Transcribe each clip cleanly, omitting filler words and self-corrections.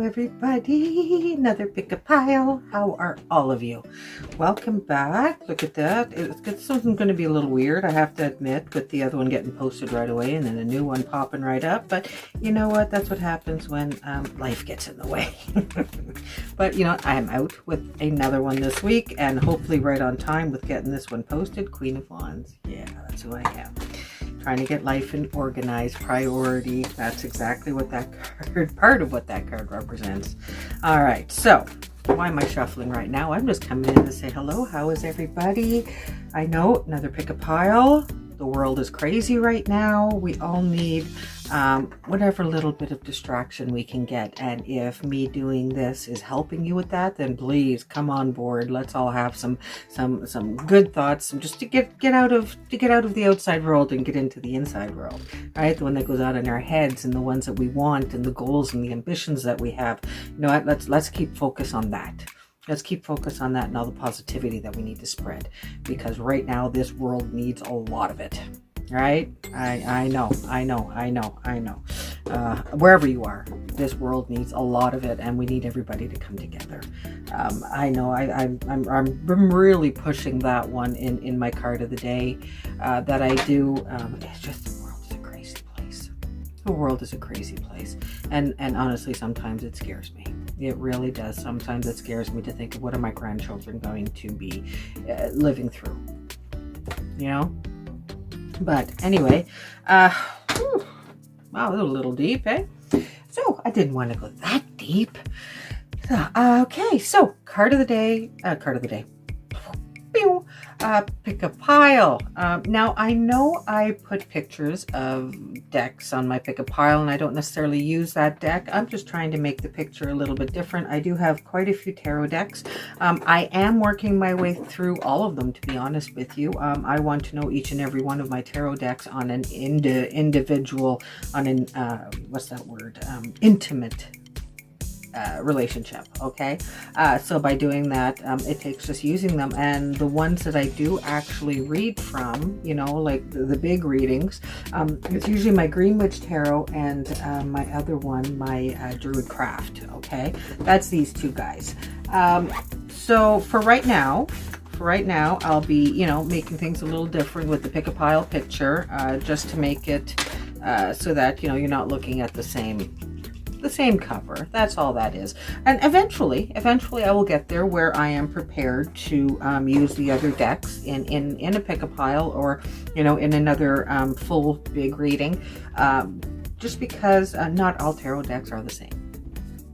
everybody, another pick a pile. How are all of you? Welcome back. Look at that. It's something going to be a little weird, I have to admit, with the other one getting posted right away and then a new one popping right up. But you know what? That's what happens when life gets in the way. But you know, I'm out with another one this week and hopefully right on time with getting this one posted. Queen of Wands. Yeah, that's who I am. Trying to get life in organized priority. That's exactly what that card, part of what that card represents. All right, so why am I shuffling right now? I'm just coming in to say hello. How is everybody? I know, another pick a pile. The world is crazy right now. We all need whatever little bit of distraction we can get. And if me doing this is helping you with that, then please come on board. Let's all have some good thoughts, just to get out of the outside world and get into the inside world, right? The one that goes out in our heads and the ones that we want and the goals and the ambitions that we have. You know what? Let's keep focus on that. Let's keep focus on that and all the positivity that we need to spread, because right now this world needs a lot of it, right? I know. Wherever you are, this world needs a lot of it, and we need everybody to come together. I know I'm really pushing that one in my card of the day that I do. It's just the world is a crazy place. The world is a crazy place, and honestly, sometimes it scares me. It really does. Sometimes it scares me to think of what are my grandchildren going to be living through, you know? But anyway, wow, that was a little deep, eh? So I didn't want to go that deep. Okay, so card of the day. Pick a pile. Now I know I put pictures of decks on my pick a pile and I don't necessarily use that deck. I'm just trying to make the picture a little bit different. I do have quite a few tarot decks. I am working my way through all of them, to be honest with you. I want to know each and every one of my tarot decks on an individual, on an what's that word? Intimate relationship. Okay, so by doing that, it takes just using them, and the ones that I do actually read from, you know, like the big readings, it's usually my Green Witch Tarot and my other one, my Druid Craft. Okay, that's these two guys. So for right now, I'll be, you know, making things a little different with the pick a pile picture, just to make it so that, you know, you're not looking at the same cover. That's all that is. And eventually I will get there where I am prepared to use the other decks in a pick a pile, or, you know, in another full big reading, just because not all tarot decks are the same.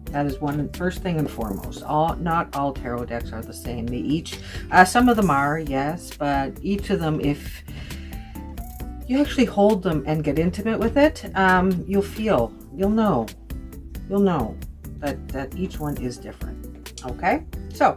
That is first thing and foremost. Not all tarot decks are the same. They each, some of them are, yes, but each of them, if you actually hold them and get intimate with it, you'll know that each one is different. Okay, so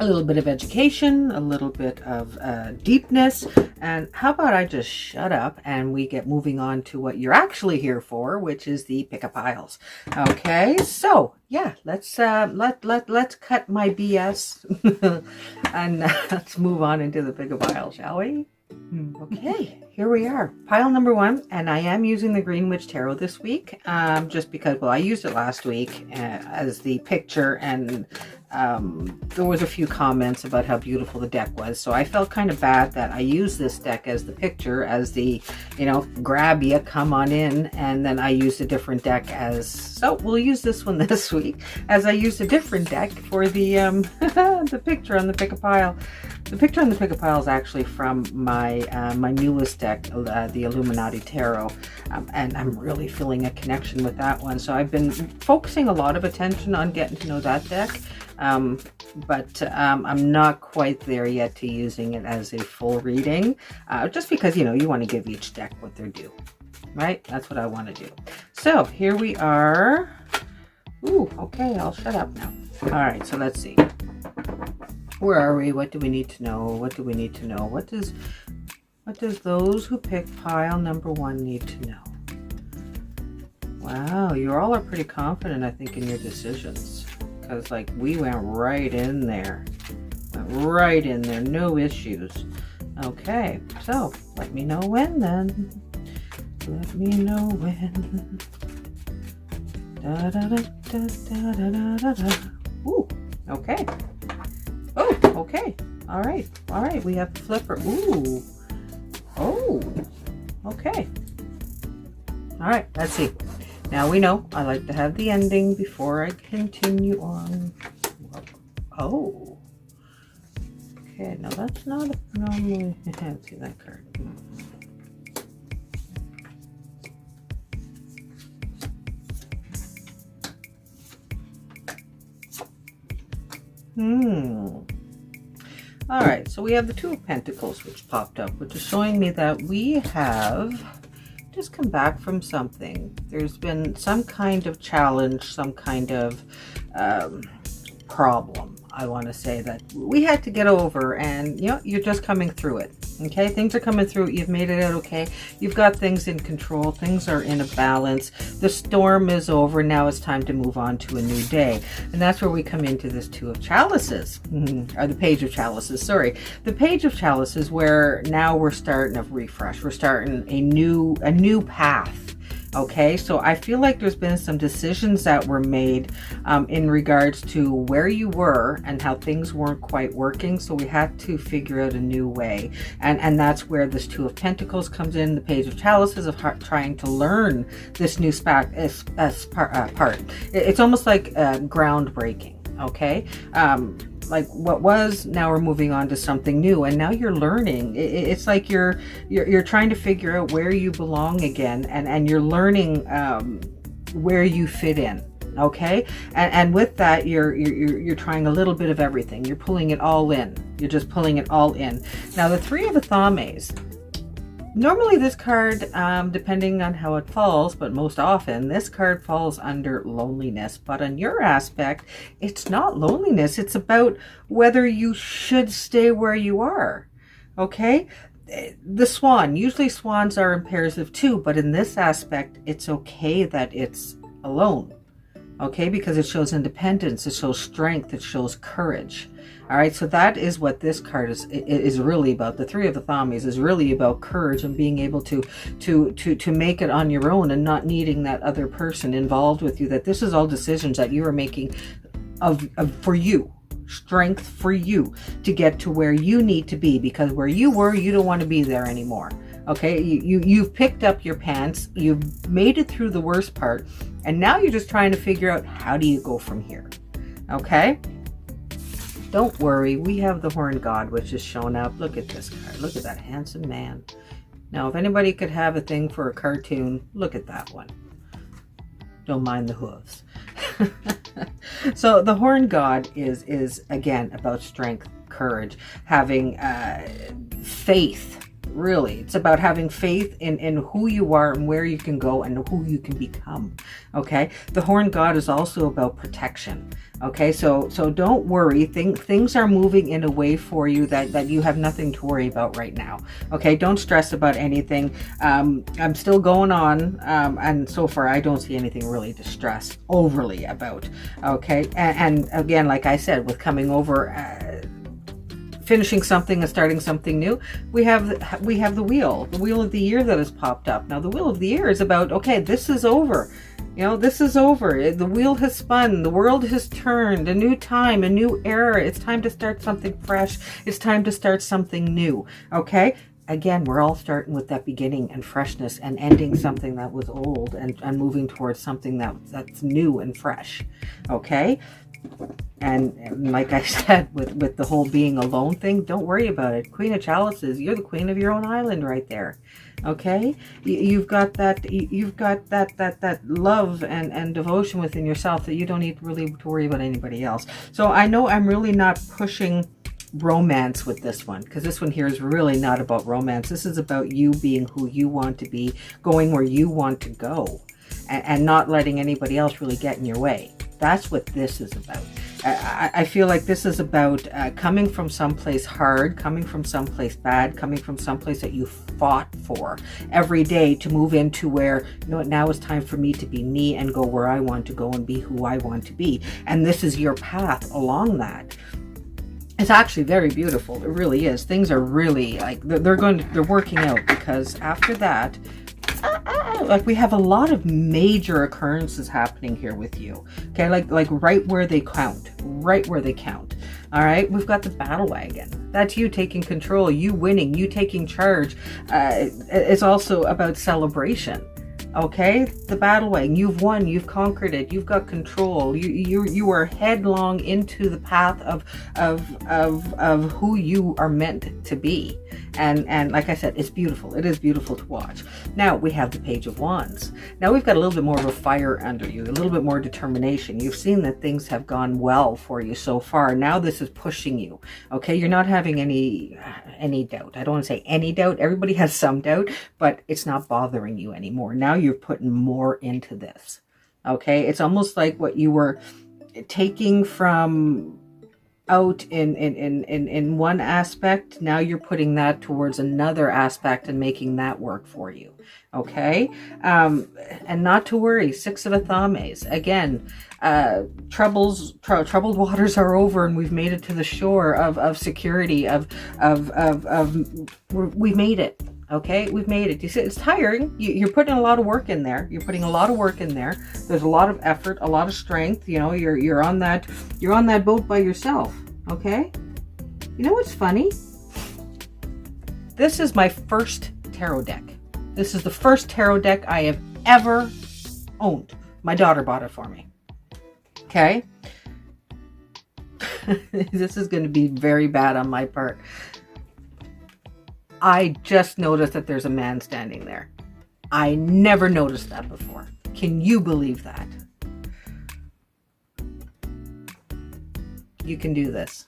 a little bit of education, a little bit of deepness, and how about I just shut up and we get moving on to what you're actually here for, which is the pick a piles. Okay, so yeah, let's cut my BS and let's move on into the pick a pile, shall we? Okay, here we are, pile number one, and I am using the Green Witch Tarot this week, just because, well, I used it last week as the picture, and there was a few comments about how beautiful the deck was, so I felt kind of bad that I used this deck as the picture, as the, you know, grab ya, come on in, and then I used a different deck so we'll use this one this week, as I used a different deck for the the picture on the pick a pile. The picture on the pick a pile is actually from my my newest deck, the Illuminati Tarot, and I'm really feeling a connection with that one. So I've been focusing a lot of attention on getting to know that deck, but I'm not quite there yet to using it as a full reading, just because, you know, you want to give each deck what they're due, right? That's what I want to do. So here we are. Ooh, okay, I'll shut up now. All right, so let's see. Where are we? What do we need to know? What do we need to know? What does those who pick pile number one need to know? Wow, you all are pretty confident, I think, in your decisions. Because, like, we went right in there. No issues. Okay, so let me know when then. Let me know when. Da, da, da, da, da, da, da, da. Ooh, okay. Oh, okay. All right. All right. We have the flipper. Ooh. Oh, okay. All right. Let's see. Now we know I like to have the ending before I continue on. Oh. Okay. Now that's not a normally. Let's see that card. All right, so we have the Two of Pentacles, which popped up, which is showing me that we have just come back from something. There's been some kind of challenge, some kind of problem, I want to say, that we had to get over, and you know, you're just coming through it. Okay, things are coming through. You've made it out okay. You've got things in control. Things are in a balance. The storm is over. Now it's time to move on to a new day. And that's where we come into this Two of Chalices, or the Page of Chalices, sorry. The Page of Chalices, where now we're starting a refresh. We're starting a new path. Okay, so I feel like there's been some decisions that were made in regards to where you were and how things weren't quite working. So we had to figure out a new way. And that's where this Two of Pentacles comes in, the Page of Chalices, of trying to learn this new part. It's almost like groundbreaking, okay? Like what was, now we're moving on to something new, and now you're learning. It's like you're trying to figure out where you belong again, and you're learning where you fit in. Okay, and with that, you're trying a little bit of everything. You're pulling it all in. You're just pulling it all in. Now the Three of Athames. Normally this card, depending on how it falls, but most often this card falls under loneliness. But on your aspect, it's not loneliness. It's about whether you should stay where you are. Okay? The Swan. Usually swans are in pairs of two, but in this aspect, it's okay that it's alone. Okay? Because it shows independence. It shows strength. It shows courage. All right, so that is what this card is really about. The Three of Athames is really about courage and being able to make it on your own and not needing that other person involved with you. That this is all decisions that you are making for you, strength for you to get to where you need to be, because where you were, you don't want to be there anymore. Okay, you've picked up your pants, you've made it through the worst part, and now you're just trying to figure out, how do you go from here? Okay. Don't worry, we have the Horned God, which is shown up. Look at this card. Look at that handsome man. Now, if anybody could have a thing for a cartoon, look at that one. Don't mind the hooves. So the Horned God is again about strength, courage, having faith. Really, it's about having faith in who you are and where you can go and who you can become. Okay, the Horned God is also about protection. Okay, so don't worry. Things are moving in a way for you that you have nothing to worry about right now. Okay, don't stress about anything. I'm still going on, and so far I don't see anything really to stress overly about. Okay, and again, like I said, with coming over. Finishing something and starting something new, we have the wheel of the year that has popped up. Now the wheel of the year is about, okay, this is over. You know, this is over. The wheel has spun. The world has turned. A new time, a new era. It's time to start something fresh. It's time to start something new. Okay? Again, we're all starting with that beginning and freshness and ending something that was old and moving towards something that's new and fresh. Okay? And like I said, with the whole being alone thing, don't worry about it. Queen of Chalices, you're the queen of your own island right there. Okay, you've got that love and devotion within yourself that you don't need really to worry about anybody else. So I know I'm really not pushing romance with this one, because this one here is really not about romance. This is about you being who you want to be, going where you want to go, and not letting anybody else really get in your way. That's what this is about. I feel like this is about coming from someplace hard, coming from someplace bad, coming from someplace that you fought for every day to move into where, you know what, now it's time for me to be me and go where I want to go and be who I want to be. And this is your path along that. It's actually very beautiful. It really is. Things are really like, they're working out, because after that, like we have a lot of major occurrences happening here with you. Okay, like right where they count, right where they count. All right, we've got the battle wagon. That's you taking control, you winning, you taking charge. It's also about celebration. Okay, the battle wagon, you've won, you've conquered it, you've got control. You are headlong into the path of who you are meant to be. And like I said, it's beautiful. It is beautiful to watch. Now we have the Page of Wands. Now we've got a little bit more of a fire under you, a little bit more determination. You've seen that things have gone well for you so far. Now this is pushing you. Okay, you're not having any doubt. I don't want to say any doubt. Everybody has some doubt, but it's not bothering you anymore. Now you're putting more into this. Okay, it's almost like what you were taking from out in one aspect, now you're putting that towards another aspect and making that work for you. Okay, and not to worry. Six of Athames again. Troubled waters are over, and we've made it to the shore of security. We've made it. Okay, we've made it. You see, it's tiring. You're putting a lot of work in there. You're putting a lot of work in there. There's a lot of effort, a lot of strength. You know, you're on that boat by yourself. Okay. You know what's funny? This is my first tarot deck. This is the first tarot deck I have ever owned. My daughter bought it for me. Okay. This is going to be very bad on my part. I just noticed that there's a man standing there. I never noticed that before. Can you believe that? You can do this.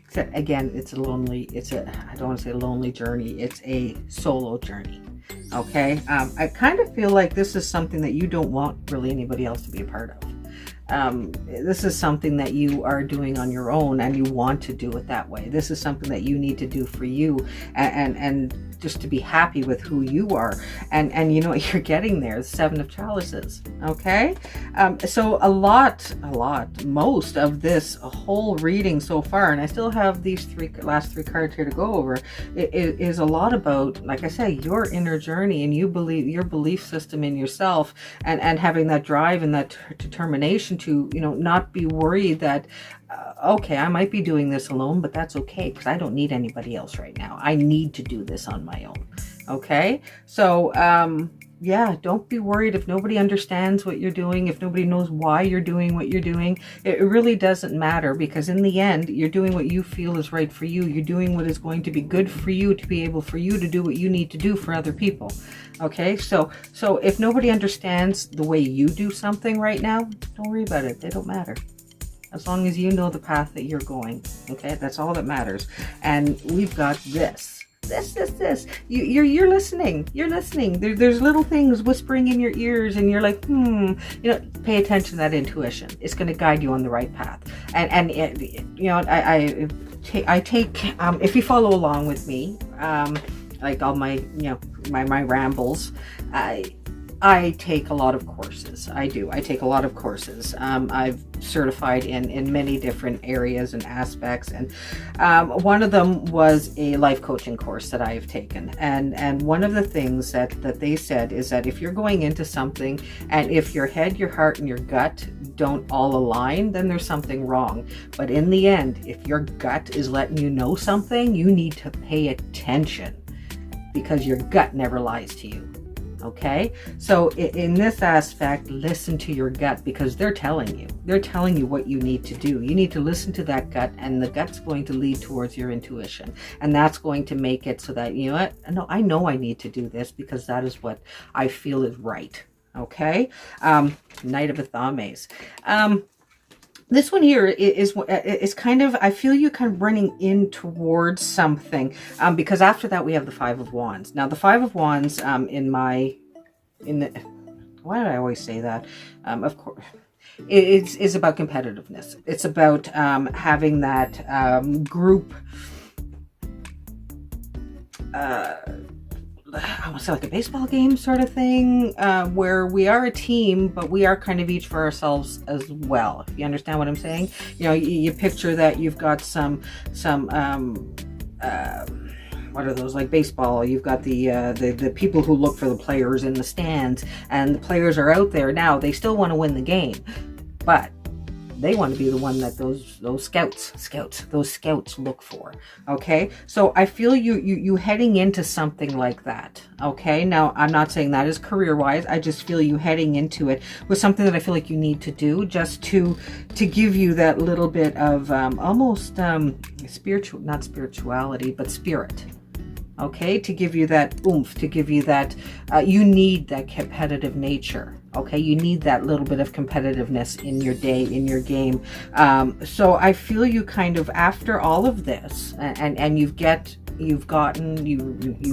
Except again, I don't want to say a lonely journey. It's a solo journey. Okay. I kind of feel like this is something that you don't want really anybody else to be a part of. This is something that you are doing on your own, and you want to do it that way. This is something that you need to do for you, and just to be happy with who you are. And you know what you're getting there, the Seven of Chalices. Okay. So most of this whole reading so far, and I still have these last three cards here to go over, it is a lot about, like I say, your inner journey, and your belief system in yourself, and having that drive and that determination to, you know, not be worried that, okay, I might be doing this alone, but that's okay, because I don't need anybody else right now. I need to do this on my own. Okay. So, yeah, don't be worried if nobody understands what you're doing, if nobody knows why you're doing what you're doing. It really doesn't matter, because in the end, you're doing what you feel is right for you. You're doing what is going to be good for you, to be able for you to do what you need to do for other people. Okay, so if nobody understands the way you do something right now, don't worry about it. They don't matter. As long as you know the path that you're going. Okay, that's all that matters. And we've got this. You're listening. You're listening. There's little things whispering in your ears, and you're like, you know, pay attention to that intuition. It's going to guide you on the right path. And you know, I take if you follow along with me, like all my, you know, my rambles, I take a lot of courses. I do. I take a lot of courses. I've certified in many different areas and aspects. And one of them was a life coaching course that I've taken. And one of the things that they said is that if you're going into something, and if your head, your heart, and your gut don't all align, then there's something wrong. But in the end, if your gut is letting you know something, you need to pay attention, because your gut never lies to you. Okay, so in this aspect, listen to your gut, because they're telling you what you need to do. You need to listen to that gut, and the gut's going to lead towards your intuition, and that's going to make it so that, you know what, no, I know I need to do this, because that is what I feel is right. Okay, Knight of Athames. This one here is kind of, I feel you kind of running in towards something, because after that we have the Five of Wands. Now the Five of Wands, why do I always say that? Of course, it's about competitiveness. It's about having that group, I want to say like a baseball game sort of thing, where we are a team, but we are kind of each for ourselves as well. If you understand what I'm saying, you know, you picture that you've got some what are those, like baseball? You've got the people who look for the players in the stands, and the players are out there now. They still want to win the game, but they want to be the one that those scouts look for. Okay, so I feel you heading into something like that. Okay, now I'm not saying that is career wise. I just feel you heading into it with something that I feel like you need to do, just to give you that little bit of almost spiritual, not spirituality, but spirit. Okay, to give you that oomph, to give you that, you need that competitive nature. Okay, you need that little bit of competitiveness in your day, in your game. So I feel you kind of, after all of this, and you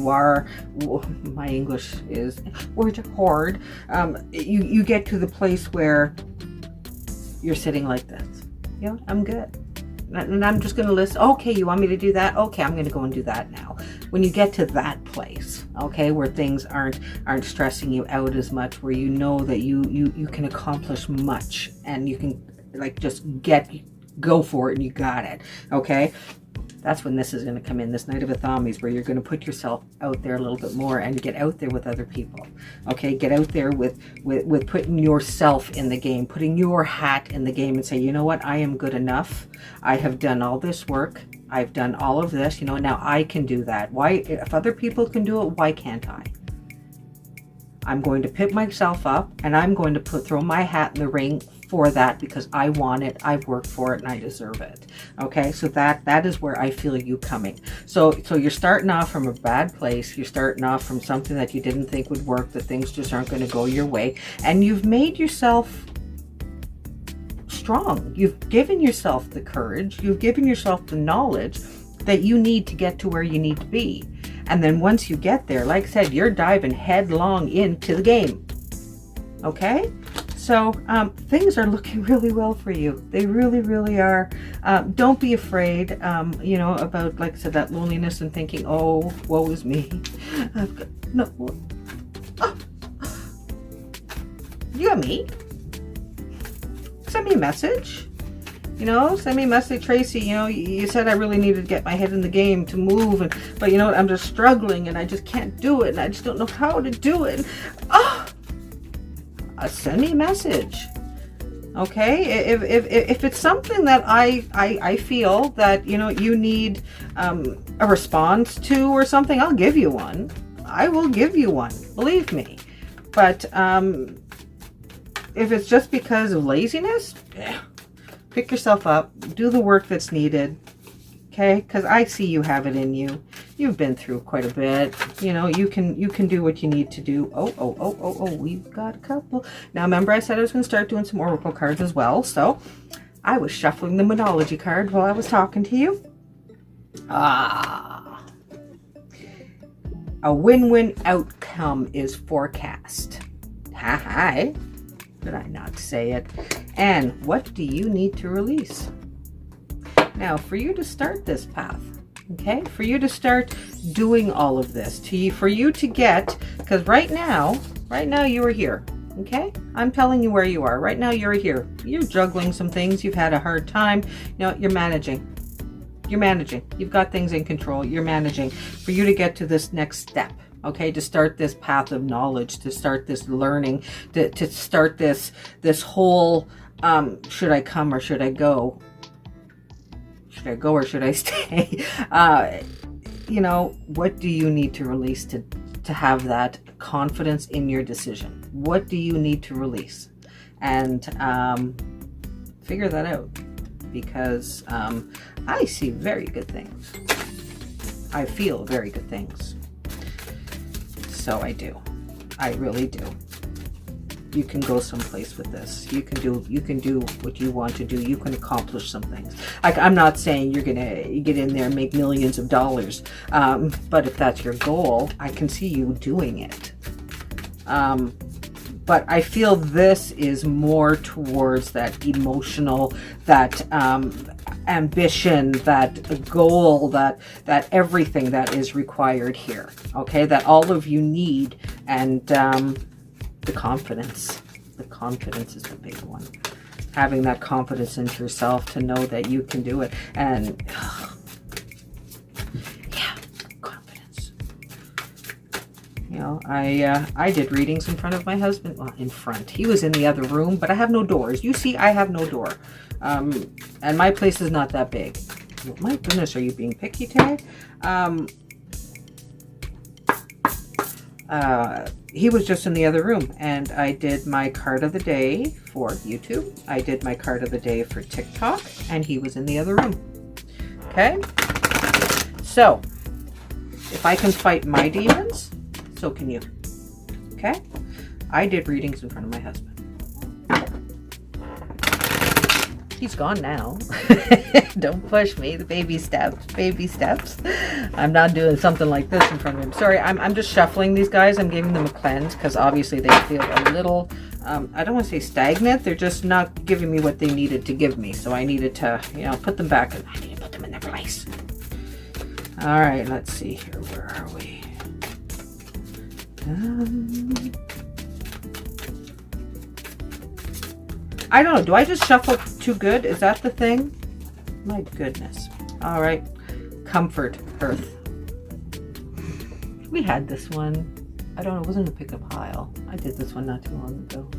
are, my English is, words are hard. You get to the place where you're sitting like this. You know, I'm good. And I'm just going to list, okay, you want me to do that? Okay, I'm going to go and do that now. When you get to that place, okay, where things aren't stressing you out as much, where you know that you can accomplish much, and you can like just go for it, and you got it, okay? That's when this is going to come in, this Knight of Athames, where you're going to put yourself out there a little bit more and get out there with other people. Okay, get out there with putting yourself in the game, putting your hat in the game, and say, you know what, I am good enough. I have done all this work. I've done all of this. You know, now I can do that. Why, if other people can do it, why can't I? I'm going to pick myself up, and I'm going to throw my hat in the ring for that, because I want it, I've worked for it, and I deserve it. Okay, so that is where I feel you coming. So you're starting off from a bad place. You're starting off from something that you didn't think would work, that things just aren't going to go your way, and you've made yourself strong. You've given yourself the courage. You've given yourself the knowledge that you need to get to where you need to be. And then once you get there, like I said, you're diving headlong into the game. Okay? So things are looking really well for you. They really, really are. Don't be afraid, you know, about, like I said, that loneliness and thinking, oh, woe is me. I've got no. Oh. You got me? Send me a message. You know, send me a message, Tracy. You know, you said I really needed to get my head in the game to move, but you know, I'm just struggling, and I just can't do it, and I just don't know how to do it. Send me a message. Okay, if it's something that I feel that, you know, you need a response to or something, I'll give you one. I will give you one, believe me. But if it's just because of laziness, pick yourself up, do the work that's needed. Okay, because I see you have it in you. You've been through quite a bit. You know, you can do what you need to do. Oh, we've got a couple. Now, remember I said I was going to start doing some oracle cards as well. So I was shuffling the Monology card while I was talking to you. A win-win outcome is forecast. Hi. Did I not say it? And what do you need to release? Now, for you to start this path, okay, for you to start doing all of this, for you to get, because right now you are here, okay? I'm telling you where you are. Right now you're here. You're juggling some things. You've had a hard time. You know, you're managing. You're managing. You've got things in control. You're managing. For you to get to this next step, okay, to start this path of knowledge, to start this learning, to start this whole, should I come or should I go? Should I go or should I stay? You know, what do you need to release to have that confidence in your decision? What do you need to release? And figure that out, because I see very good things. I feel very good things. So I do. I really do. You can go someplace with this. You can do what you want to do. You can accomplish some things. Like, I'm not saying you're gonna get in there and make millions of dollars, but if that's your goal, I can see you doing it. But I feel this is more towards that emotional, that ambition, that goal, that everything that is required here. Okay, that all of you need, and the confidence. The confidence is the big one. Having that confidence into yourself to know that you can do it. And yeah, confidence. You know, I did readings in front of my husband. Well, in front. He was in the other room, but I have no doors. You see, I have no door. And my place is not that big. Oh, my goodness, are you being picky today? He was just in the other room, and I did my card of the day for YouTube. I did my card of the day for TikTok, and he was in the other room. Okay? So, if I can fight my demons, so can you. Okay? I did readings in front of my husband. He's gone now. Don't push me. The baby steps. Baby steps. I'm not doing something like this in front of him. Sorry, I'm just shuffling these guys. I'm giving them a cleanse because obviously they feel a little, I don't want to say stagnant. They're just not giving me what they needed to give me. So I needed to, you know, put them back. I need to put them in their place. All right, let's see here. Where are we? I don't know. Do I just shuffle too good? Is that the thing? My goodness. All right. Comfort, Earth. We had this one. I don't know. It wasn't a pickup pile. I did this one not too long ago.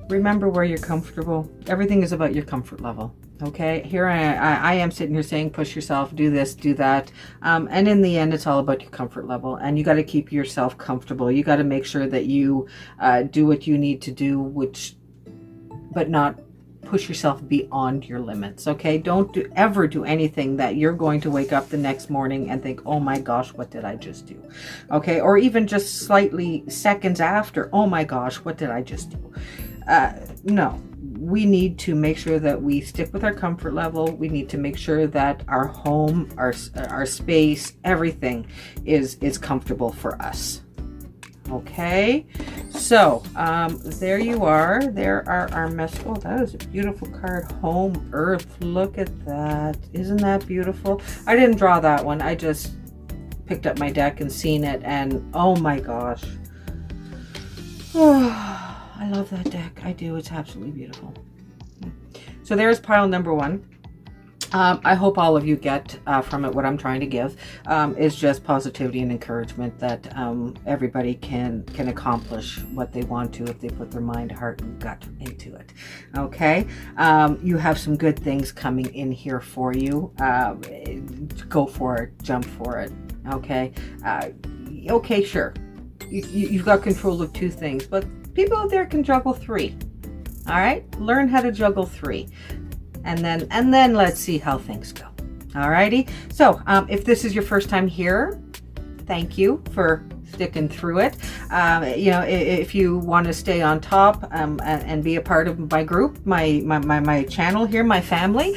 Remember where you're comfortable. Everything is about your comfort level. Okay, here I am sitting here saying push yourself, do this, do that, and in the end it's all about your comfort level, and you got to keep yourself comfortable. You got to make sure that you do what you need to do, but not push yourself beyond your limits. Okay, don't ever do anything that you're going to wake up the next morning and think, oh my gosh, what did I just do? Okay, or even just slightly seconds after, oh my gosh, what did I just do? No. We need to make sure that we stick with our comfort level. We need to make sure that our home, our space, everything is comfortable for us. Okay, so there you are. There are our oh, that is a beautiful card. Home, Earth. Look at that. Isn't that beautiful? I didn't draw that one. I just picked up my deck and seen it, and oh my gosh. Oh, I love that deck. I do. It's absolutely beautiful. So there's pile number one. I hope all of you get from it what I'm trying to give is just positivity and encouragement that everybody can accomplish what they want to if they put their mind, heart, and gut into it. Okay, you have some good things coming in here for you. Go for it, jump for it. Okay, okay, sure. You've got control of two things, but people out there can juggle three. All right, learn how to juggle three, and then let's see how things go. All righty. So if this is your first time here, thank you for sticking through it. You know, if you want to stay on top and be a part of my group, my channel here, my family,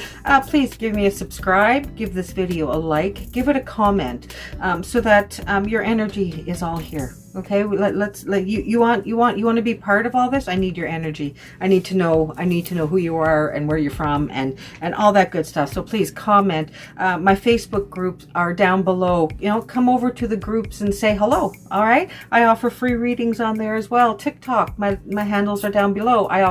please give me a subscribe, give this video a like, give it a comment, so that your energy is all here. Okay, let's you want to be part of all this. I need your energy. I need to know who you are and where you're from and all that good stuff. So please comment. My Facebook groups are down below. You know, come over to the groups and say hello. All right, I offer free readings on there as well. TikTok, my handles are down below. I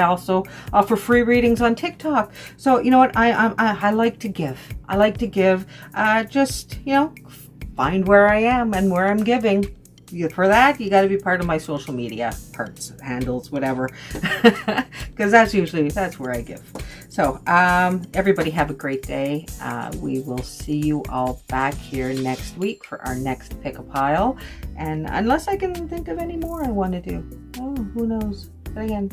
also offer free readings on TikTok. So you know what, I like to give. I like to give. Just, you know, find where I am and where I'm giving. For that, you got to be part of my social media parts, handles, whatever, because that's where I give. So everybody have a great day. We will see you all back here next week for our next pick a pile, and unless I can think of any more I want to do, oh, who knows. But again,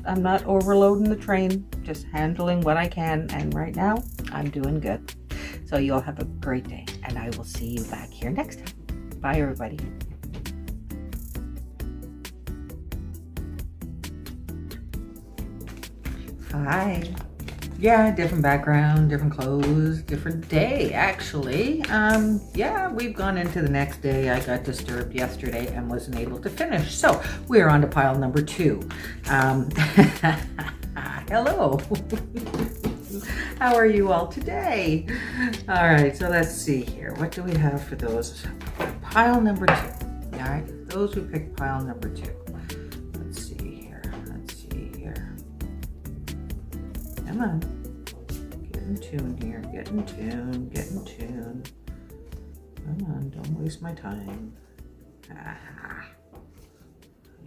I'm not overloading the train, just handling what I can, and right now I'm doing good. So you all have a great day, and I will see you back here next time. Bye everybody. Hi. Yeah, different background, different clothes, different day, actually. Yeah, we've gone into the next day. I got disturbed yesterday and wasn't able to finish. So we're on to pile number 2. Hello. How are you all today? All right, so let's see here. What do we have for those? Pile number 2. All right, those who picked pile number 2. Come on, get in tune here, get in tune. Come on, don't waste my time. Ah.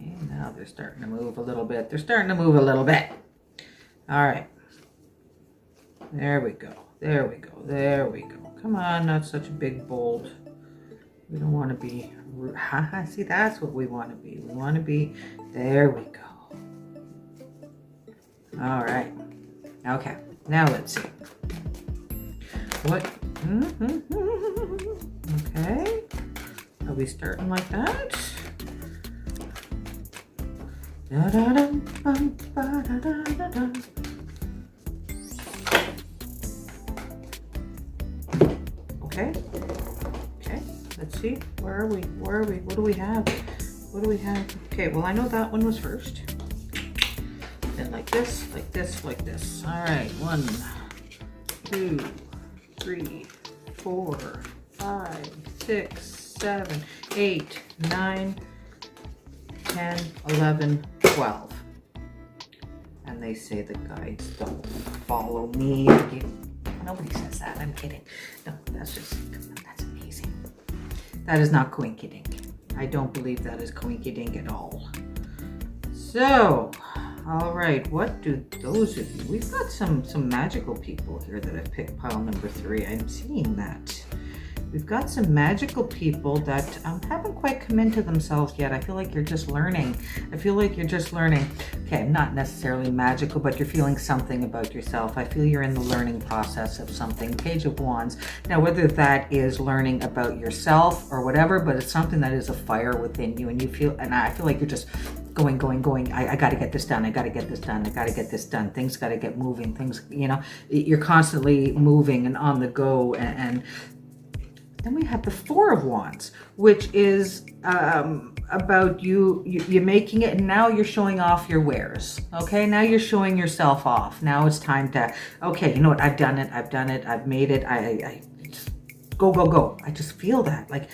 And now they're starting to move a little bit. They're starting to move a little bit. All right. There we go. There we go. There we go. Come on, not such a big bold. We don't want to be, see, that's what we want to be. We want to be, there we go. All right. Okay, now let's see. What, okay. Are we starting like that? Okay. Okay. Let's see. Where are we? Where are we? What do we have? What do we have? Okay. Well, I know that one was first. Then like this, like this, like this. All right. 1, 2, 3, 4, 5, 6, 7, 8, 9, 10, 11, 12. And they say the guides don't follow me. Nobody says that. I'm kidding. No, that's amazing. That is not coinkydink. I don't believe that is coinkydink at all. So, all right, what do those of you? We've got some magical people here that have picked pile number 3. I'm seeing that. We've got some magical people that haven't quite come into themselves yet. I feel like you're just learning. I feel like you're just learning. Okay, not necessarily magical, but you're feeling something about yourself. I feel you're in the learning process of something. Page of Wands. Now, whether that is learning about yourself or whatever, but it's something that is a fire within you, and you feel, and I feel like you're just going. I got to get this done. I got to get this done. I got to get this done. Things got to get moving. Things, you know, you're constantly moving and on the go, and then we have the 4 of Wands, which is about you making it, and now you're showing off your wares. Okay, now you're showing yourself off. Now it's time to, okay, you know what, I've done it, I've made it, I just go. I just feel that, like,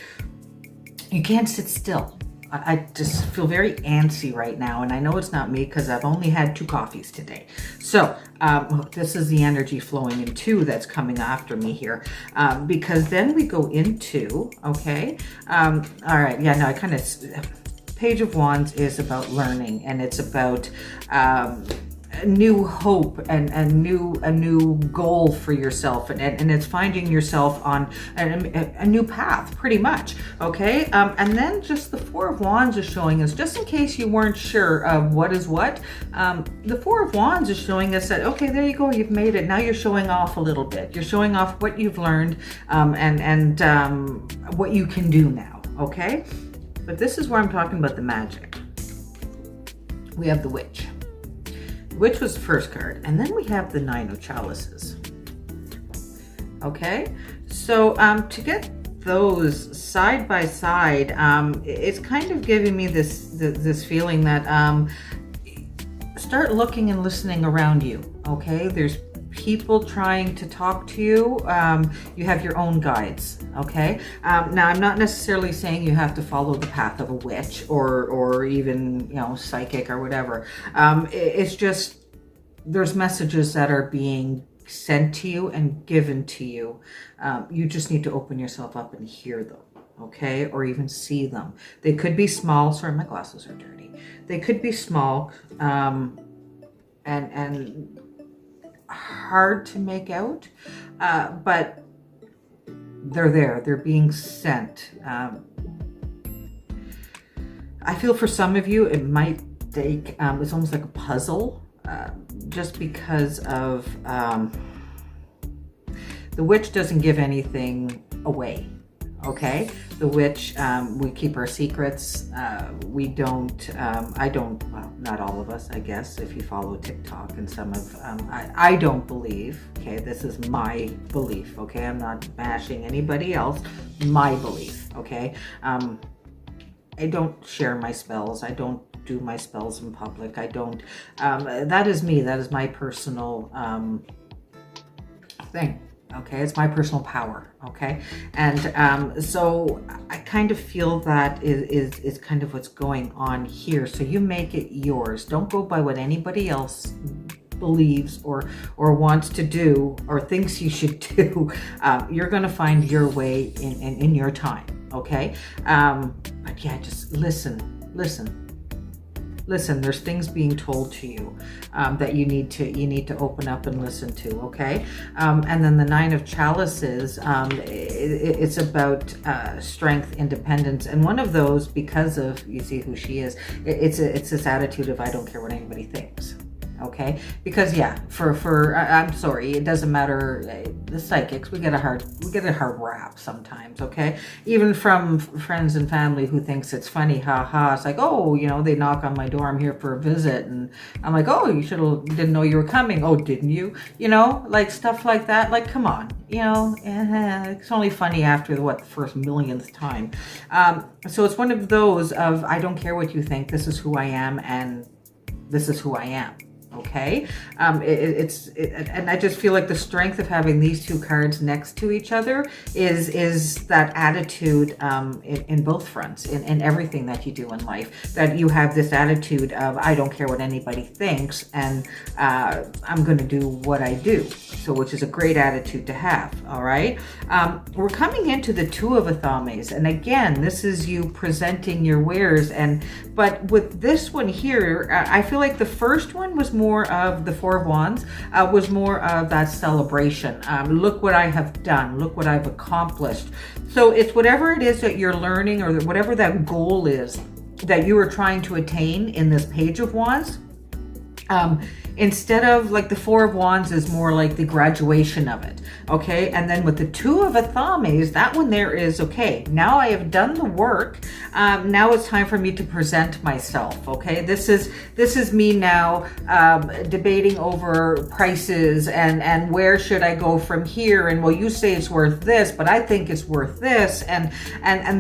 you can't sit still. I just feel very antsy right now, and I know it's not me because I've only had 2 coffees today. So this is the energy flowing in 2 that's coming after me here, because then we go into, okay, all right, yeah, no, I kind of, Page of Wands is about learning, and it's about a new hope and a new goal for yourself, and it's finding yourself on a new path, pretty much. Okay, and then just the 4 of Wands is showing us, just in case you weren't sure of what is what, the 4 of Wands is showing us that, okay, there you go, you've made it. Now you're showing off a little bit. You're showing off what you've learned, and what you can do now. Okay, but this is where I'm talking about the magic. We have the Witch, which was the first card, and then we have the 9 of Chalices. Okay, so to get those side by side, it's kind of giving me this feeling that start looking and listening around you. Okay, there's people trying to talk to you. You have your own guides. Okay, now I'm not necessarily saying you have to follow the path of a witch or even, you know, psychic or whatever. It's just there's messages that are being sent to you and given to you. You just need to open yourself up and hear them. Okay, or even see them. They could be small. Sorry, my glasses are dirty. They could be small, and hard to make out, but they're there. They're being sent. I feel for some of you it might take, it's almost like a puzzle, just because of the Witch doesn't give anything away. Okay, the Witch, we keep our secrets. We don't, I don't, well, not all of us, I guess, if you follow TikTok and some of, I don't believe, okay, this is my belief, okay, I'm not bashing anybody else, my belief, okay, I don't share my spells, I don't do my spells in public, I don't, that is me, that is my personal thing. Okay, it's my personal power, okay? And so I kind of feel that is kind of what's going on here. So you make it yours. Don't go by what anybody else believes or wants to do or thinks you should do. You're gonna find your way in your time, okay? yeah, just listen. Listen, there's things being told to you that you need to open up and listen to, okay? And then the Nine of Chalices, it's about strength, independence, and one of those, because of, you see who she is, it's this attitude of I don't care what anybody thinks. Okay, because yeah, I'm sorry, it doesn't matter. The psychics, we get a hard rap sometimes. Okay, even from friends and family who thinks it's funny, It's like, oh, they knock on my door, I'm here for a visit, and I'm like, oh, didn't know you were coming. Oh, didn't you? Like stuff like that. Like, come on, it's only funny after the first millionth time. So it's one of those of I don't care what you think. This is who I am, and this is who I am. Okay, and I just feel like the strength of having these two cards next to each other is that attitude in both fronts, in everything that you do in life, that you have this attitude of I don't care what anybody thinks, and I'm going to do what I do. So, which is a great attitude to have. All right, we're coming into the Two of Athames, and again, this is you presenting your wares, but with this one here, I feel like the first one was more of the Four of Wands, was more of that celebration. Look what I have done. Look what I've accomplished. So it's whatever it is that you're learning, or whatever that goal is that you are trying to attain in this Page of Wands. Instead of like the Four of Wands is more like the graduation of it. Okay, and then with the Two of Athames, that one there is, okay, now I have done the work. Now it's time for me to present myself. Okay, this is me now debating over prices and where should I go from here, and well, you say it's worth this, but I think it's worth this, and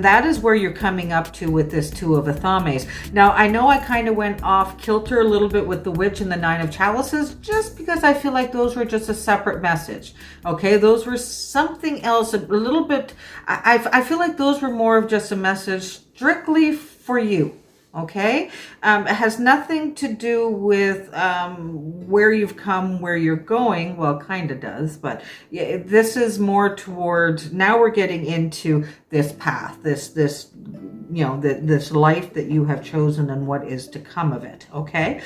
that is where you're coming up to with this Two of Athames. Now I know I kind of went off kilter a little bit with the Witch and the Nine of Chalices, just because I feel like those were just a separate message. Okay, those were something else, a little bit. I feel like those were more of just a message strictly for you. Okay, it has nothing to do with where you've come, where you're going. Well, kind of does, but yeah, this is more towards, now we're getting into this path, this life that you have chosen and what is to come of it. Okay.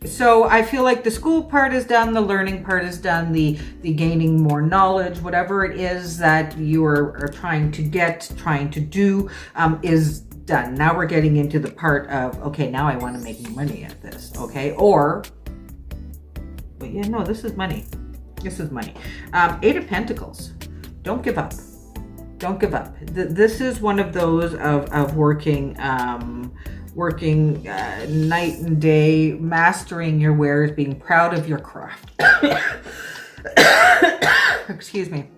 So I feel like the school part is done, the learning part is done, the gaining more knowledge, whatever it is that you are trying to do is done. Now we're getting into the part of, okay, now I want to make money at this, okay? But yeah, no, this is money. This is money. Eight of Pentacles. Don't give up. Don't give up. This is one of those of working night and day, mastering your wares, being proud of your craft. Excuse me.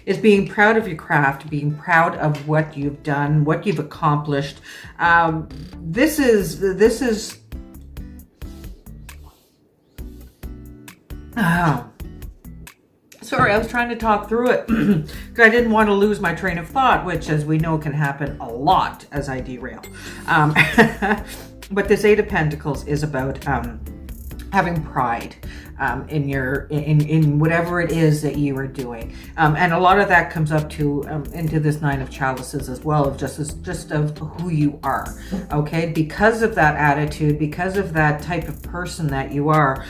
Is being proud of your craft, being proud of what you've done, what you've accomplished. This is. Sorry, I was trying to talk through it because I didn't want to lose my train of thought, which, as we know, can happen a lot as I derail. But this Eight of Pentacles is about having pride in whatever it is that you are doing, and a lot of that comes up to into this Nine of Chalices as well, of just of who you are. Okay, because of that attitude, because of that type of person that you are,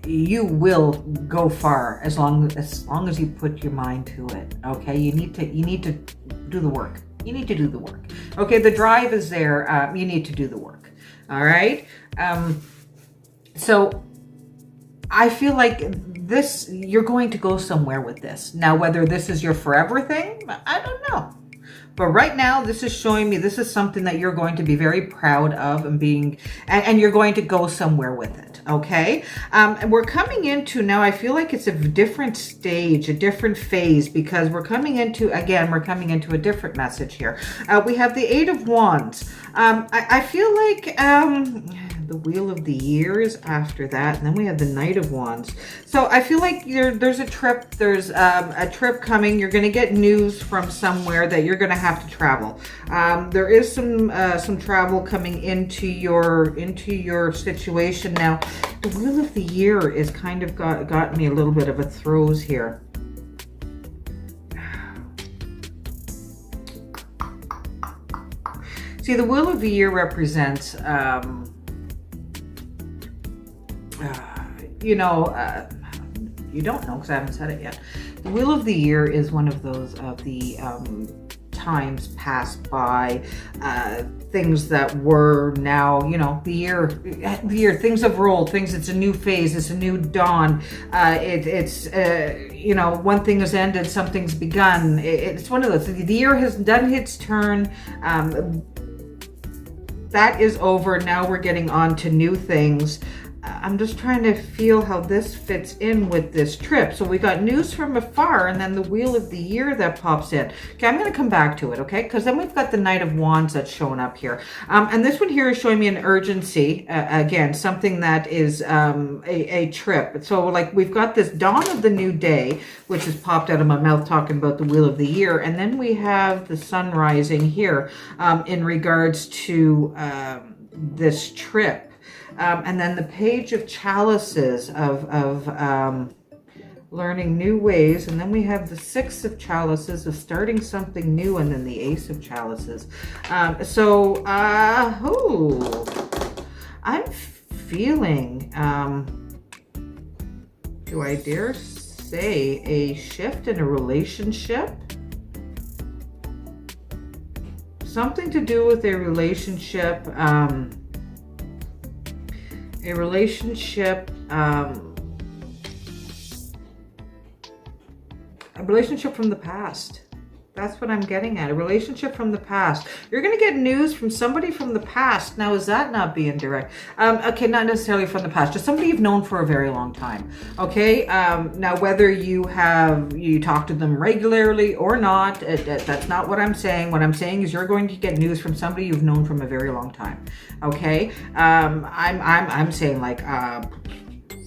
you will go far as long as you put your mind to it. Okay, you need to do the work. You need to do the work. Okay, the drive is there. You need to do the work. All right. So I feel like you're going to go somewhere with this. Now, whether this is your forever thing, I don't know. But right now, this is showing me this is something that you're going to be very proud of and you're going to go somewhere with it. Okay. And we're coming into now, I feel like it's a different stage, a different phase, because we're coming into a different message here. We have the Eight of Wands. I feel like, the Wheel of the Years after that, and then we have the Knight of Wands. So I feel like there's a trip coming. You're going to get news from somewhere that you're going to have to travel. There is some travel coming into your situation. Now the Wheel of the Year is kind of got me a little bit of a throes here. See, the Wheel of the Year represents, you don't know because I haven't said it yet. The Wheel of the Year is one of those of the times passed by, things that were now, the year, things have rolled, it's a new phase, it's a new dawn. It's one thing has ended, something's begun. It's one of those, the year has done its turn. That is over. Now we're getting on to new things. I'm just trying to feel how this fits in with this trip. So we got news from afar and then the Wheel of the Year that pops in. Okay, I'm going to come back to it, okay? Because then we've got the Knight of Wands that's showing up here. And this one here is showing me an urgency. Again, something that is a trip. So like we've got this dawn of the new day, which has popped out of my mouth talking about the Wheel of the Year. And then we have the sun rising here in regards to this trip. And then the Page of Chalices of learning new ways. And then we have the Six of Chalices of starting something new. And then the Ace of Chalices. I'm feeling, do I dare say, a shift in a relationship? Something to do with a relationship, a relationship from the past. That's what I'm getting at. A relationship from the past. You're going to get news from somebody from the past. Now, is that not being direct? Okay, not necessarily from the past. Just somebody you've known for a very long time. Okay? Now, whether you talk to them regularly or not, that's not what I'm saying. What I'm saying is you're going to get news from somebody you've known from a very long time. Okay? I'm saying like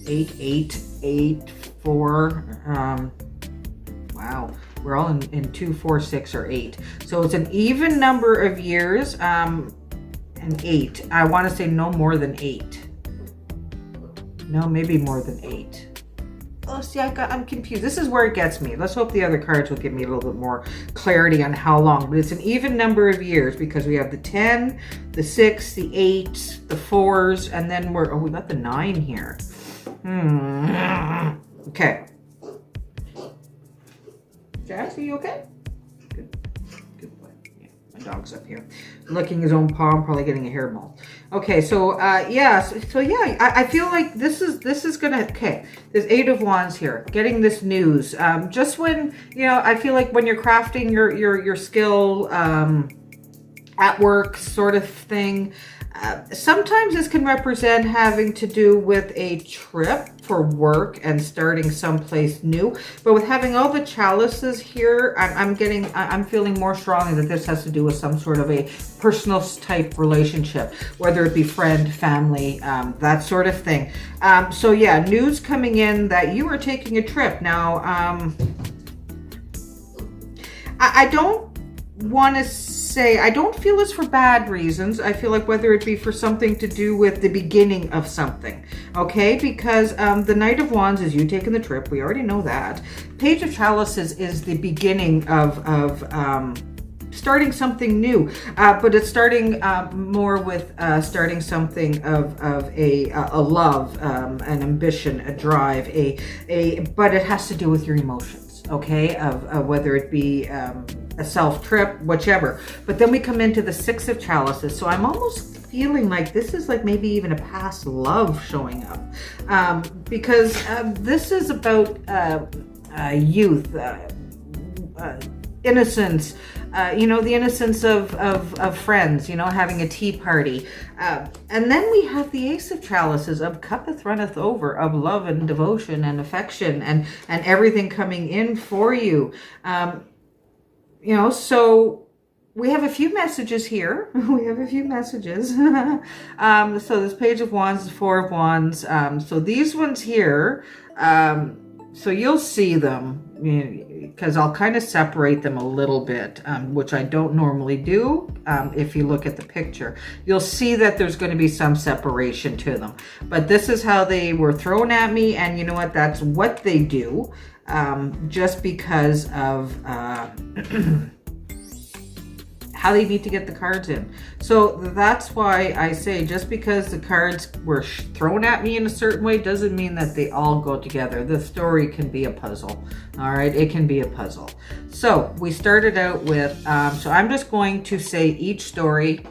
8, 4. Wow. We're all in 2, 4, 6, or 8. So it's an even number of years, and 8. I want to say no more than 8. No, maybe more than 8. Oh, see, I'm confused. This is where it gets me. Let's hope the other cards will give me a little bit more clarity on how long. But it's an even number of years because we have the 10, the 6, the 8, the 4s, and then we got the 9 here. Okay. Jax, are you okay? Good boy. Yeah, my dog's up here, licking his own paw, probably getting a hair mole. Okay, so yeah, I feel like this is gonna. Okay, there's 8 of Wands here, getting this news. Just when I feel like when you're crafting your skill at work, sort of thing. Sometimes this can represent having to do with a trip for work and starting someplace new. But with having all the chalices here, I'm feeling more strongly that this has to do with some sort of a personal type relationship, whether it be friend, family, that sort of thing. So yeah, news coming in that you are taking a trip. Now, I don't want to say, I don't feel it's for bad reasons. I feel like whether it be for something to do with the beginning of something, okay? Because the Knight of Wands is you taking the trip. We already know that. Page of Chalices is the beginning of starting something new, but it's starting more with starting something of a love, an ambition, a drive, but it has to do with your emotions, okay? Of whether it be a self trip, whichever. But then we come into the Six of Chalices. So I'm almost feeling like this is like maybe even a past love showing up, because this is about youth, innocence, the innocence of friends, having a tea party. And then we have the Ace of Chalices of cuppeth runneth over, of love and devotion and affection and everything coming in for you. So we have a few messages here. We have a few messages. So this Page of Wands, the Four of Wands. So these ones here, so you'll see them because I'll kind of separate them a little bit, which I don't normally do. If you look at the picture, you'll see that there's going to be some separation to them. But this is how they were thrown at me. And you know what? That's what they do. Just because of how they need to get the cards in. So that's why I say, just because the cards were thrown at me in a certain way doesn't mean that they all go together. The story can be a puzzle. All right, it can be a puzzle. So we started out with, so I'm just going to say each story,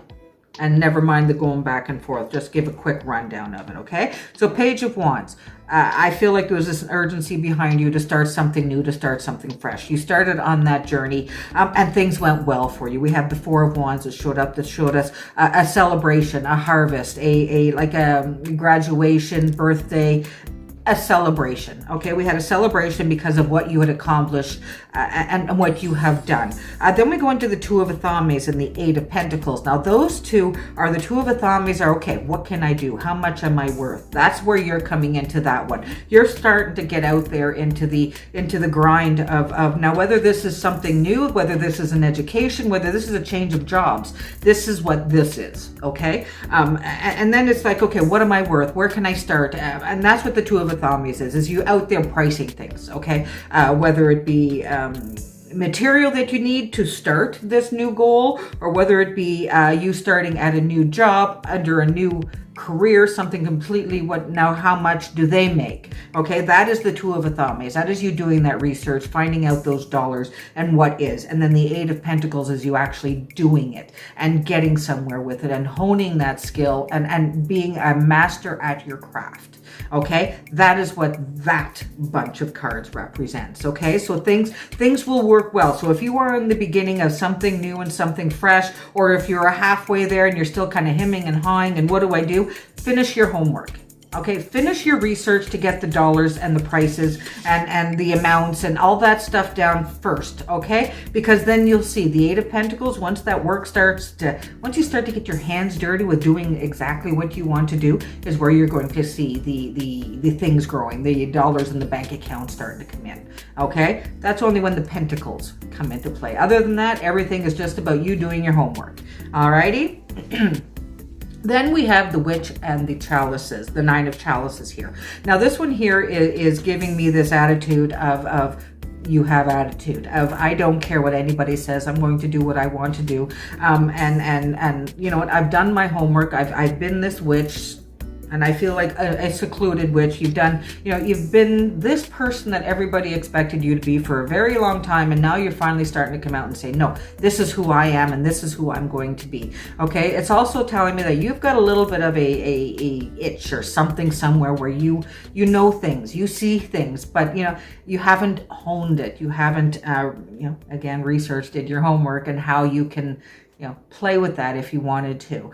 and never mind the going back and forth. Just give a quick rundown of it, okay? So Page of Wands. I feel like there was this urgency behind you to start something new, to start something fresh. You started on that journey, and things went well for you. We have the Four of Wands that showed up, that showed us a celebration, a harvest, like a graduation, birthday, a celebration. Okay, we had a celebration because of what you had accomplished and what you have done. Then we go into the Two of Athames and the Eight of Pentacles. Now those two are, the Two of Athames are, okay, what can I do? How much am I worth? That's where you're coming into that one. You're starting to get out there into the grind of now, whether this is something new, whether this is an education, whether this is a change of jobs, this is what this is, okay? And then it's like, okay, what am I worth? Where can I start? And that's what the Two of Athames is you out there pricing things, okay? Whether it be material that you need to start this new goal, or whether it be you starting at a new job under a new career, something completely, how much do they make? Okay, that is the Two of Athames. That is you doing that research, finding out those dollars and what is. And then the Eight of Pentacles is you actually doing it and getting somewhere with it and honing that skill and being a master at your craft. Okay, that is what that bunch of cards represents. Okay, so things will work well. So if you are in the beginning of something new and something fresh, or if you're halfway there and you're still kind of hemming and hawing and what do I do? Finish your homework. Okay, finish your research to get the dollars and the prices and the amounts and all that stuff down first, okay? Because then you'll see the Eight of Pentacles, once that work once you start to get your hands dirty with doing exactly what you want to do, is where you're going to see the things growing, the dollars in the bank account starting to come in, okay? That's only when the Pentacles come into play. Other than that, everything is just about you doing your homework, alrighty? Then we have the Witch and the Chalices, the Nine of Chalices here. Now this one here is giving me this attitude of you have attitude of, I don't care what anybody says, I'm going to do what I want to do. And you know what, I've done my homework, I've been this witch, and I feel like a secluded witch. You've been this person that everybody expected you to be for a very long time, and now you're finally starting to come out and say, no, this is who I am and this is who I'm going to be. Okay, it's also telling me that you've got a little bit of a itch or something somewhere where you know things, you see things, but you haven't honed it. You haven't again researched, did your homework, and how you can play with that if you wanted to.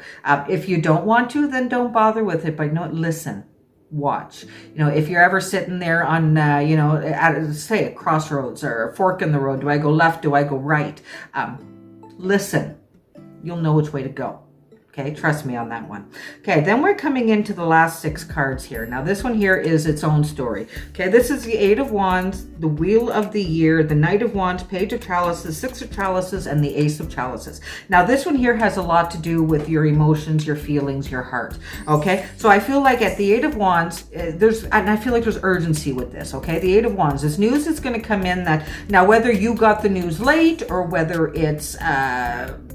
If you don't want to, then don't bother with it, but listen, watch. If you're ever sitting there on, at, say, a crossroads or a fork in the road, do I go left, do I go right? Listen, you'll know which way to go. Okay, trust me on that one. Okay, then we're coming into the last 6 cards here. Now this one here is its own story. Okay, this is the Eight of Wands, the Wheel of the Year, the Knight of Wands, Page of Chalices, Six of Chalices, and the Ace of Chalices. Now this one here has a lot to do with your emotions, your feelings, your heart. Okay, so I feel like at the Eight of Wands, I feel like there's urgency with this. Okay, the Eight of Wands, this news is going to come in that, now whether you got the news late or whether it's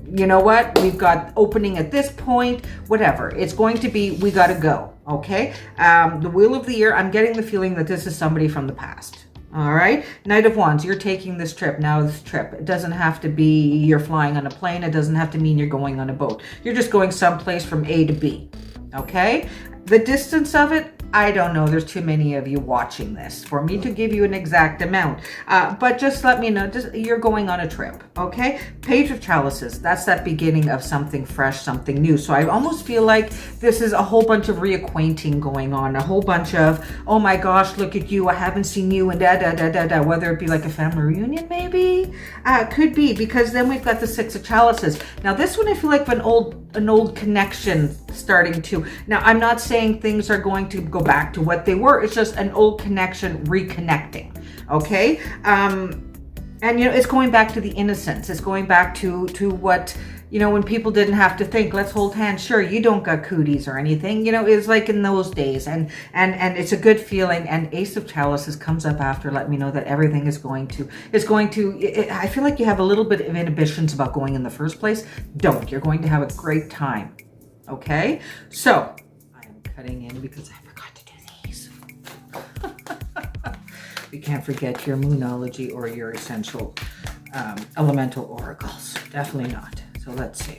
you know what, we've got opening at this point, whatever, it's going to be, we got to go. Okay, the Wheel of the Year, I'm getting the feeling that this is somebody from the past. All right, Knight of Wands, you're taking this trip. Now this trip, it doesn't have to be you're flying on a plane, it doesn't have to mean you're going on a boat, you're just going someplace from A to B. Okay, the distance of it, I don't know. There's too many of you watching this for me to give you an exact amount. But just let me know, you're going on a trip, okay? Page of Chalices, that's that beginning of something fresh, something new. So I almost feel like this is a whole bunch of reacquainting going on, a whole bunch of, oh my gosh, look at you, I haven't seen you, and da-da-da-da-da, whether it be like a family reunion maybe? Could be, because then we've got the Six of Chalices. Now this one I feel like an old connection starting to, now I'm not saying things are going to go back to what they were, it's just an old connection reconnecting. Okay, and it's going back to the innocence, it's going back to what you know, when people didn't have to think, let's hold hands. Sure, you don't got cooties or anything. You know, it's like in those days, and it's a good feeling. And Ace of Chalices comes up after, let me know that everything is going to. I feel like you have a little bit of inhibitions about going in the first place. Don't. You're going to have a great time. Okay, so I am cutting in because I forgot to do these. You can't forget your Moonology or your essential elemental oracles. Definitely not. So let's see.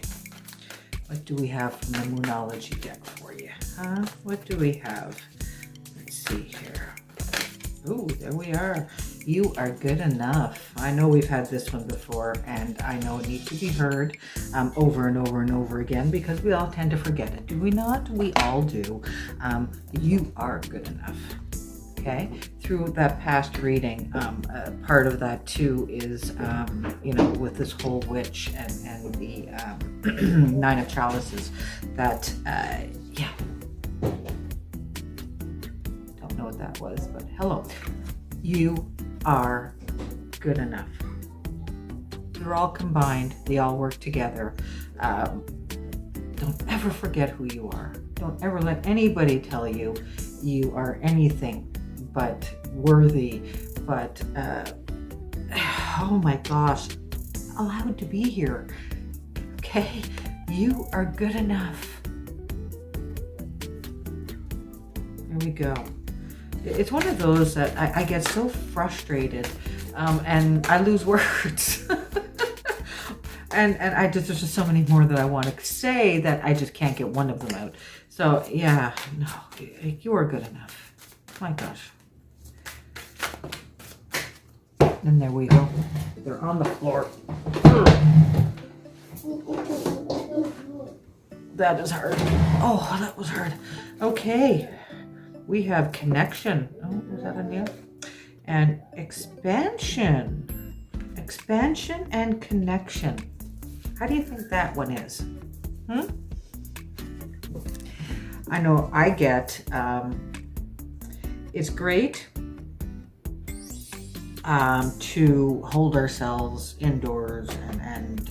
What do we have from the Moonology deck for you? What do we have? Let's see here. Ooh, there we are. You are good enough. I know we've had this one before, and I know it needs to be heard over and over and over again because we all tend to forget it. Do we not? We all do. You are good enough. Okay, through that past reading, part of that too is, you know, with this whole witch and the Nine of Chalices, that, yeah, don't know what that was, but hello, you are good enough. They're all combined, they all work together. Don't ever forget who you are. Don't ever let anybody tell you you are anything but worthy, but oh my gosh, allowed to be here. Okay, you are good enough. There we go. It's one of those that I get so frustrated and I lose words. and there's just so many more that I want to say that I just can't get one of them out. So yeah, no, you are good enough. My gosh. And there we go. They're on the floor. That is hard. Oh, that was hard. Okay. We have connection. Oh, is that a nail? And expansion. Expansion and connection. How do you think that one is? I know I get, it's great to hold ourselves indoors and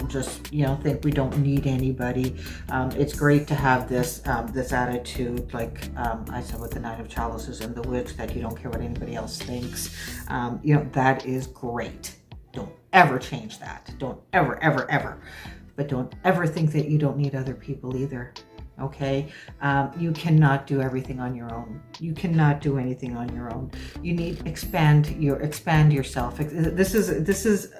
just, you know, think we don't need anybody. It's great to have this this attitude, like I said with the Nine of Chalices and the Witch, that you don't care what anybody else thinks. You know, that is great. Don't ever change that. Don't ever, ever, ever. But don't ever think that you don't need other people either. Okay, you cannot do everything on your own. You cannot do anything on your own. You need to expand yourself. This is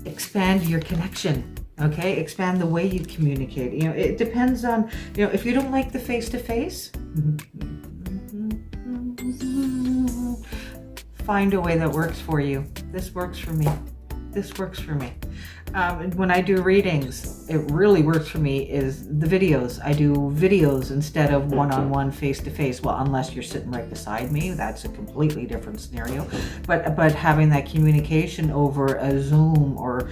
expand your connection. Okay, expand the way you communicate. You know, it depends on, you know, if you don't like the face-to-face, find a way that works for you. This works for me. This works for me. When I do readings, it really works for me is the videos. I do videos instead of one-on-one face-to-face. Well, unless you're sitting right beside me, that's a completely different scenario. But having that communication over a Zoom or,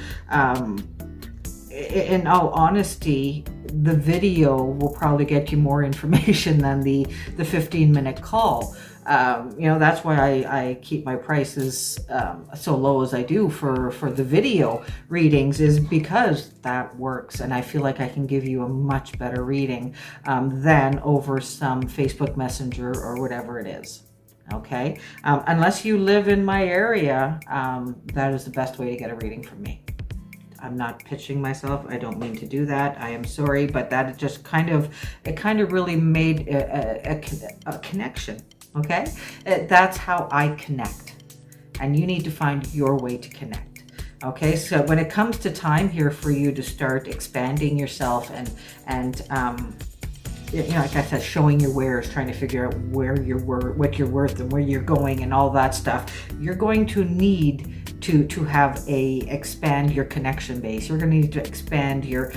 in all honesty, the video will probably get you more information than the 15-minute call. You know, that's why I keep my prices so low as I do for the video readings, is because that works, and I feel like I can give you a much better reading than over some Facebook Messenger or whatever it is. Okay, unless you live in my area, that is the best way to get a reading from me. I'm not pitching myself. I don't mean to do that. I am sorry, but that just kind of really made a connection. Okay, that's how I connect, and you need to find your way to connect. Okay, so when it comes to time here for you to start expanding yourself and you know, like I said, showing your wares, trying to figure out where you're what you're worth and where you're going and all that stuff, you're going to need to have expand your connection base. You're going to need to expand your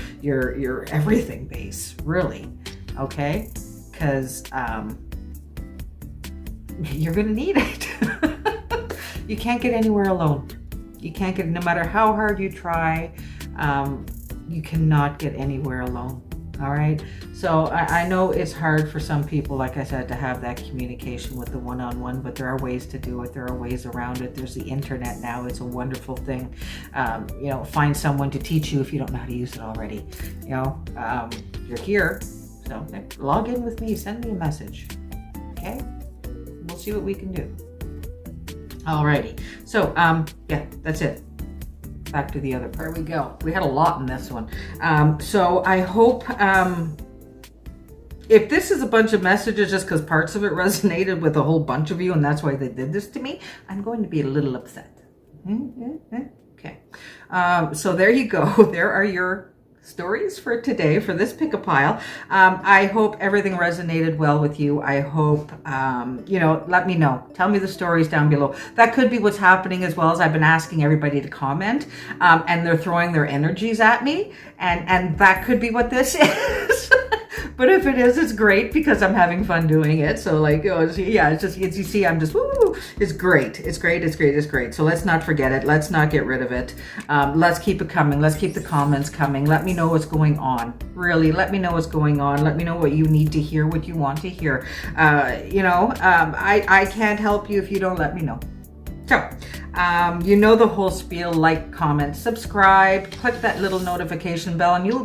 everything base, really. Okay, because you're going to need it. You can't get anywhere alone. You can't get, no matter how hard you try, you cannot get anywhere alone. All right. So I know it's hard for some people, like I said, to have that communication with the one-on-one, but there are ways to do it. There are ways around it. There's the internet now. It's a wonderful thing. You know, find someone to teach you if you don't know how to use it already. You know, you're here. So log in with me. Send me a message. Okay. We'll see what we can do. Alrighty. So, yeah, that's it. Back to the other part. There we go. We had a lot in this one. So I hope, if this is a bunch of messages just because parts of it resonated with a whole bunch of you and that's why they did this to me, I'm going to be a little upset. Okay. So there you go. There are your stories for today for this pick a pile. I hope everything resonated well with you. I hope, you know, let me know. Tell me the stories down below. That could be what's happening as well, as I've been asking everybody to comment, and they're throwing their energies at me, and that could be what this is. But if it is, it's great because I'm having fun doing it. So like, oh, yeah, it's just, you see, I'm just, woo, it's great. It's great. It's great. It's great. So let's not forget it. Let's not get rid of it. Let's keep it coming. Let's keep the comments coming. Let me know what's going on. Really, let me know what's going on. Let me know what you need to hear, what you want to hear. You know, I can't help you if you don't let me know. So, you know the whole spiel: like, comment, subscribe, click that little notification bell, and you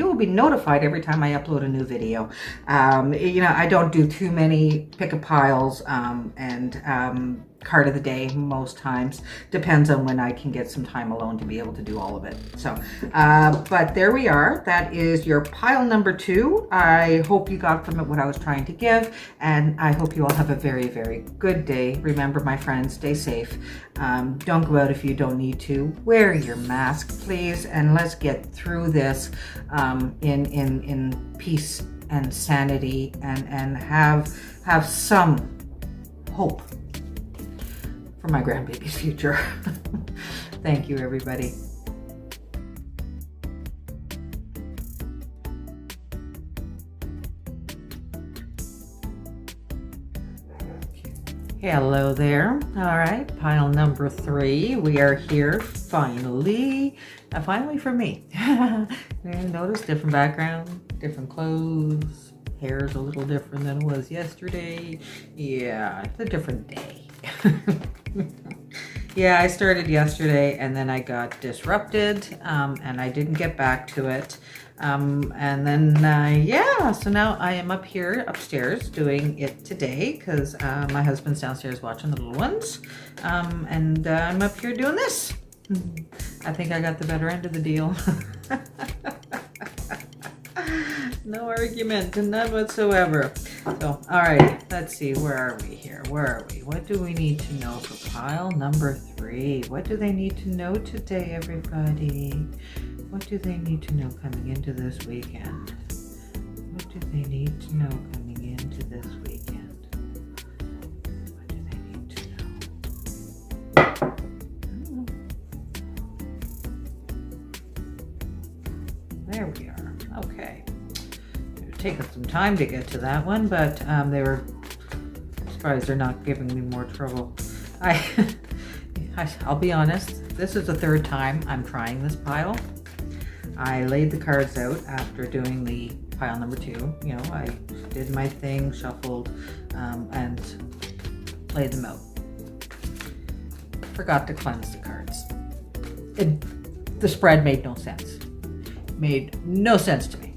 will be notified every time I upload a new video. You know, I don't do too many pick-a-piles and card of the day most times. Depends on when I can get some time alone to be able to do all of it. So, but there we are. That is your pile number 2. I hope you got from it what I was trying to give, and I hope you all have a very, very good day. Remember, my friends, stay safe. Don't go out if you don't need to. Wear your mask, please, and let's get through this in peace and sanity, and have some hope for my grandbaby's future. Thank you, everybody. Hello there. All right, pile number 3. We are here finally. Finally for me. Notice different background, different clothes. Hair's a little different than it was yesterday. Yeah, it's a different day. Yeah, I started yesterday and then I got disrupted, and I didn't get back to it. And then, yeah, so now I am up here upstairs doing it today because my husband's downstairs watching the little ones. And I'm up here doing this. I think I got the better end of the deal. No argument, none whatsoever. So, all right, let's see, where are we here? Where are we? What do we need to know for pile number 3? What do they need to know today, everybody? What do they need to know coming into this weekend? What do they need to know coming into this weekend? What do they need to know? There we are. Okay. Taken some time to get to that one, but they were surprised they're not giving me more trouble. I'll be honest, this is the 3rd time I'm trying this pile. I laid the cards out after doing the pile number 2. You know, I did my thing, shuffled, and laid them out. Forgot to cleanse the cards. The spread made no sense. Made no sense to me.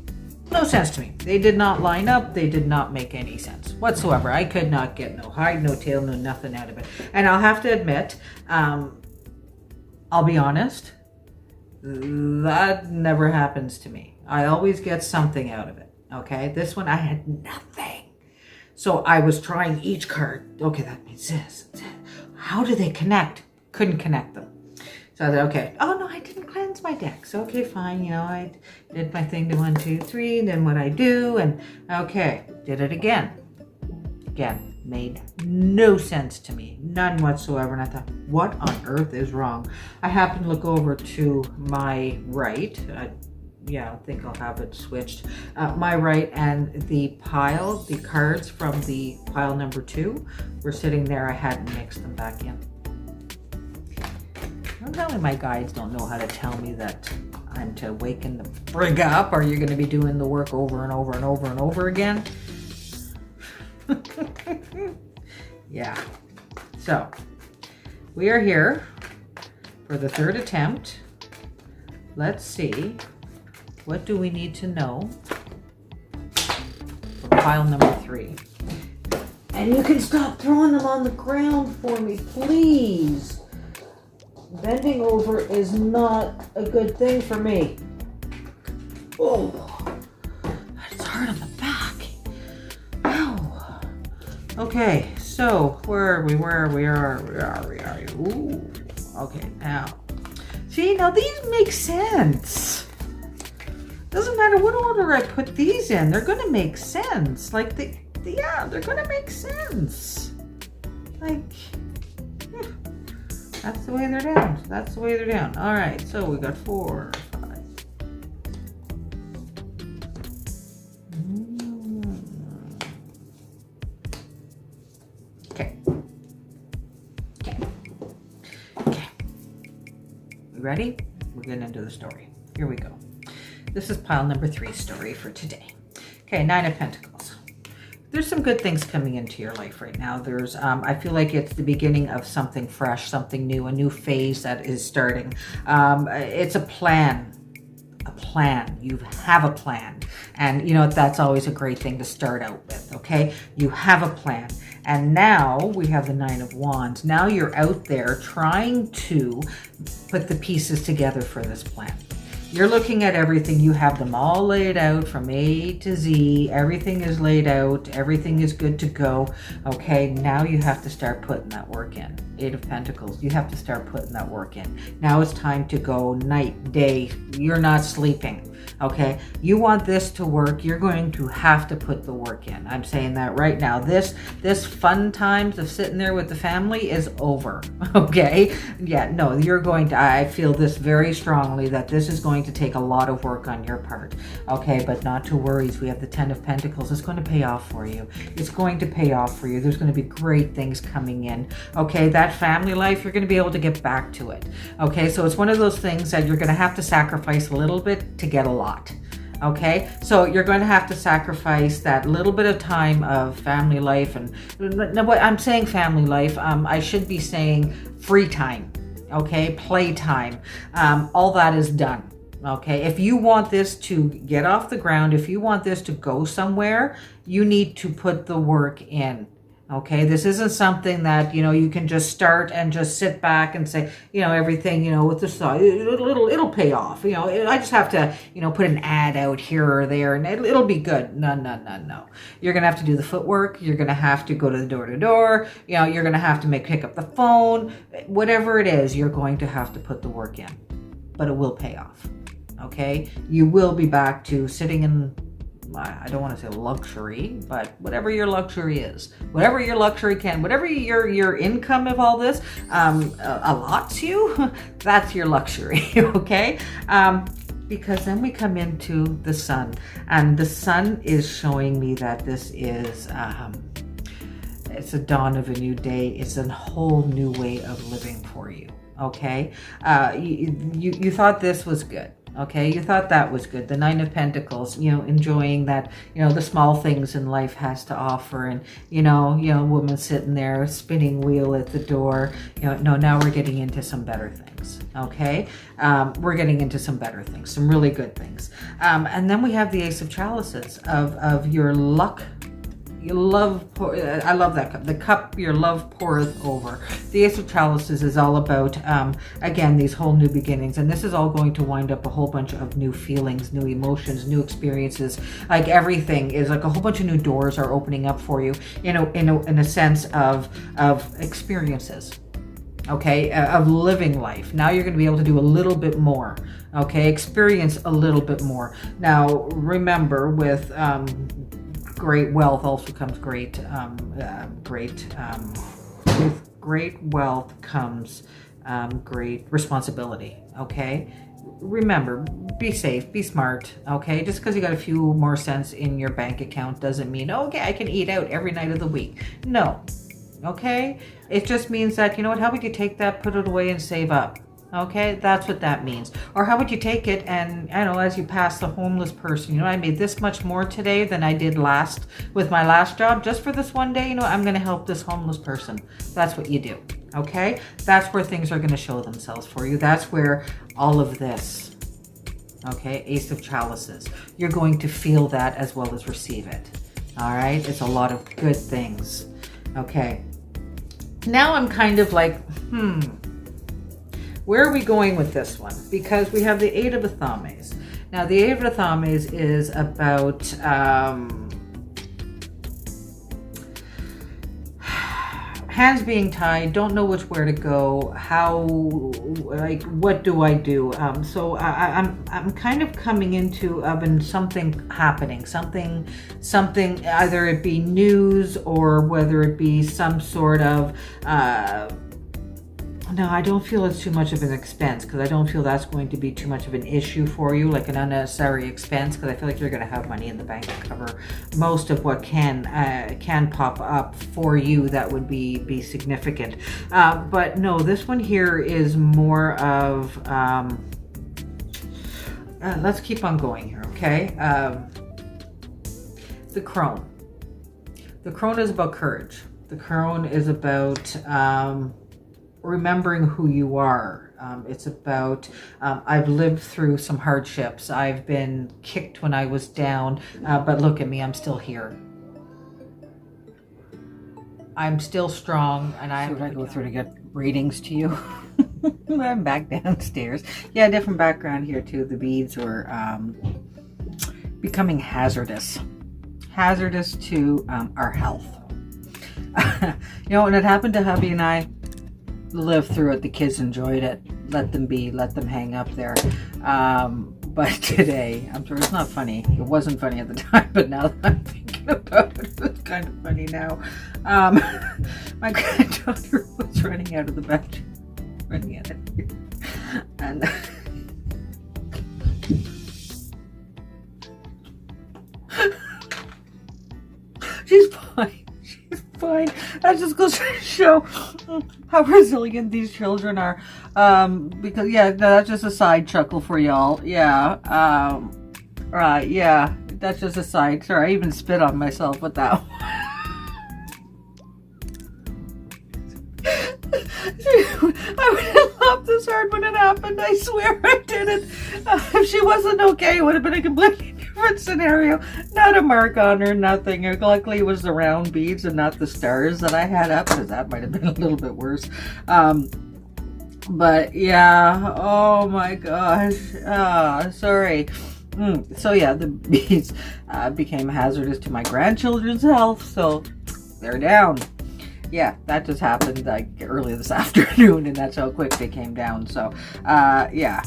No sense to me. They did not line up. They did not make any sense whatsoever. I could not get no hide, no tail, no nothing out of it. And I'll have to admit, I'll be honest, that never happens to me. I always get something out of it. Okay, this one I had nothing. So I was trying each card. Okay, that means this. How do they connect? Couldn't connect them. So I said, okay, oh no, I didn't cleanse my decks. Okay, fine, you know, I did my thing to 1, 2, 3, then what I do, and okay, did it again. Again, made no sense to me, none whatsoever, and I thought, what on earth is wrong? I happened to look over to my right, yeah, I think I'll have it switched, my right, and the pile, the cards from the pile number 2 were sitting there. I hadn't mixed them back in. Apparently my guides don't know how to tell me that time to waken the frig up. Are you going to be doing the work over and over and over and over again? Yeah. So we are here for the third attempt. Let's see. What do we need to know for pile number 3? And you can stop throwing them on the ground for me, please. Bending over is not a good thing for me. Oh, it's hard on the back. Ow. Okay, so where are we? Ooh. Okay, now. See, now these make sense. Doesn't matter what order I put these in, they're gonna make sense. Like they're gonna make sense. Like, that's the way they're down. That's the way they're down. All right, so we got 4, 5. Okay. We ready? We're getting into the story. Here we go. This is pile number 3 story for today. Okay, 9 of Pentacles. There's some good things coming into your life right now. There's, I feel like it's the beginning of something fresh, something new, a new phase that is starting. It's a plan. You have a plan. And you know, that's always a great thing to start out with, okay? You have a plan. And now we have the 9 of Wands. Now you're out there trying to put the pieces together for this plan. You're looking at everything. You have them all laid out from A to Z. Everything is laid out. Everything is good to go. Okay, now you have to start putting that work in. 8 of Pentacles. You have to start putting that work in. Now it's time to go night, day. You're not sleeping. Okay, you want this to work. You're going to have to put the work in. I'm saying that right now. This fun times of sitting there with the family is over. Okay, yeah, no, you're going to, I feel this very strongly that this is going to take a lot of work on your part. Okay, but not to worry. We have the 10 of Pentacles. It's going to pay off for you. It's going to pay off for you. There's going to be great things coming in. Okay, that family life, you're going to be able to get back to it. Okay, so it's one of those things that you're going to have to sacrifice a little bit to get a lot. Okay, so you're going to have to sacrifice that little bit of time of family life. And what I'm saying family life, I should be saying free time. Okay, playtime. All that is done. Okay, if you want this to get off the ground, if you want this to go somewhere, you need to put the work in. Okay, this isn't something that, you know, you can just start and just sit back and say, you know, everything, you know, with the side, it'll pay off. You know, I just have to, you know, put an ad out here or there and it'll be good. No. You're going to have to do the footwork. You're going to have to go to the door to door. You know, you're going to have to pick up the phone. Whatever it is, you're going to have to put the work in. But it will pay off. Okay, you will be back to sitting in, I don't want to say luxury, but whatever your luxury is, whatever your luxury can, whatever your income of all this allots you, that's your luxury. Okay, because then we come into the sun, and the sun is showing me that this is it's a dawn of a new day. It's a whole new way of living for you. Okay, you thought this was good. Okay, you thought that was good. The 9 of Pentacles, you know, enjoying that, you know, the small things in life has to offer. And, you know, woman sitting there, spinning wheel at the door. You know, no, now we're getting into some better things. Okay, we're getting into some better things, some really good things. And then we have the Ace of Chalices of your luck. Your love, I love that cup. The cup your love poureth over. The Ace of Chalices is all about, again, these whole new beginnings. And this is all going to wind up a whole bunch of new feelings, new emotions, new experiences. Like everything is like a whole bunch of new doors are opening up for you in a sense of experiences. Okay, of living life. Now you're going to be able to do a little bit more. Okay, experience a little bit more. Now, remember with... great wealth also comes with great wealth comes great responsibility. Okay, remember, be safe, be smart. Okay, just because you got a few more cents in your bank account doesn't mean, okay, I can eat out every night of the week. No. Okay, it just means that, you know what, how would you take that, put it away and save up? Okay, that's what that means. Or how would you take it and, I don't know, as you pass the homeless person, you know, I made this much more today than I did last with my last job. Just for this one day, you know, I'm going to help this homeless person. That's what you do. Okay, that's where things are going to show themselves for you. That's where all of this, okay, Ace of Chalices, you're going to feel that as well as receive it. All right, it's a lot of good things. Okay, now I'm kind of like, where are we going with this one? Because we have the Eight of Athames. Now, the Eight of Athames is about hands being tied, don't know where to go, how, like, what do I do? So I'm kind of coming into something happening, something, either it be news or whether it be some sort of, no, I don't feel it's too much of an expense, because I don't feel that's going to be too much of an issue for you, like an unnecessary expense, because I feel like you're going to have money in the bank to cover most of what can pop up for you that would be significant. But no, this one here is more of, let's keep on going here, okay? The Crone. The Crone is about courage. The Crone is about remembering who you are. It's about, I've lived through some hardships. I've been kicked when I was down, but look at me, I'm still here. I'm still strong, and I go through to get readings to you. I'm back downstairs. Yeah, different background here too. The beads were becoming hazardous to our health. You know, when it happened to hubby and I, lived through it. The kids enjoyed it. Let them be. Let them hang up there. But today, I'm sure it's not funny. It wasn't funny at the time, but now that I'm thinking about it, it's kind of funny now. My granddaughter was running out of the bedroom, running out of here, and she's fine. Fine. That just goes to show how resilient these children are. Because yeah, no, that's just a side chuckle for y'all. Yeah. Right. Yeah. That's just a side. Sorry, I even spit on myself with that one. I would have laughed this hard when it happened. I swear I didn't. If she wasn't okay, it would have been a completely different scenario. Not a mark on her, nothing. Luckily, it was the round beads and not the stars that I had up, because that might have been a little bit worse. But yeah, oh my gosh. Sorry. So yeah, the beads became hazardous to my grandchildren's health, so they're down. Yeah, that just happened like early this afternoon, and that's how quick they came down. So, yeah,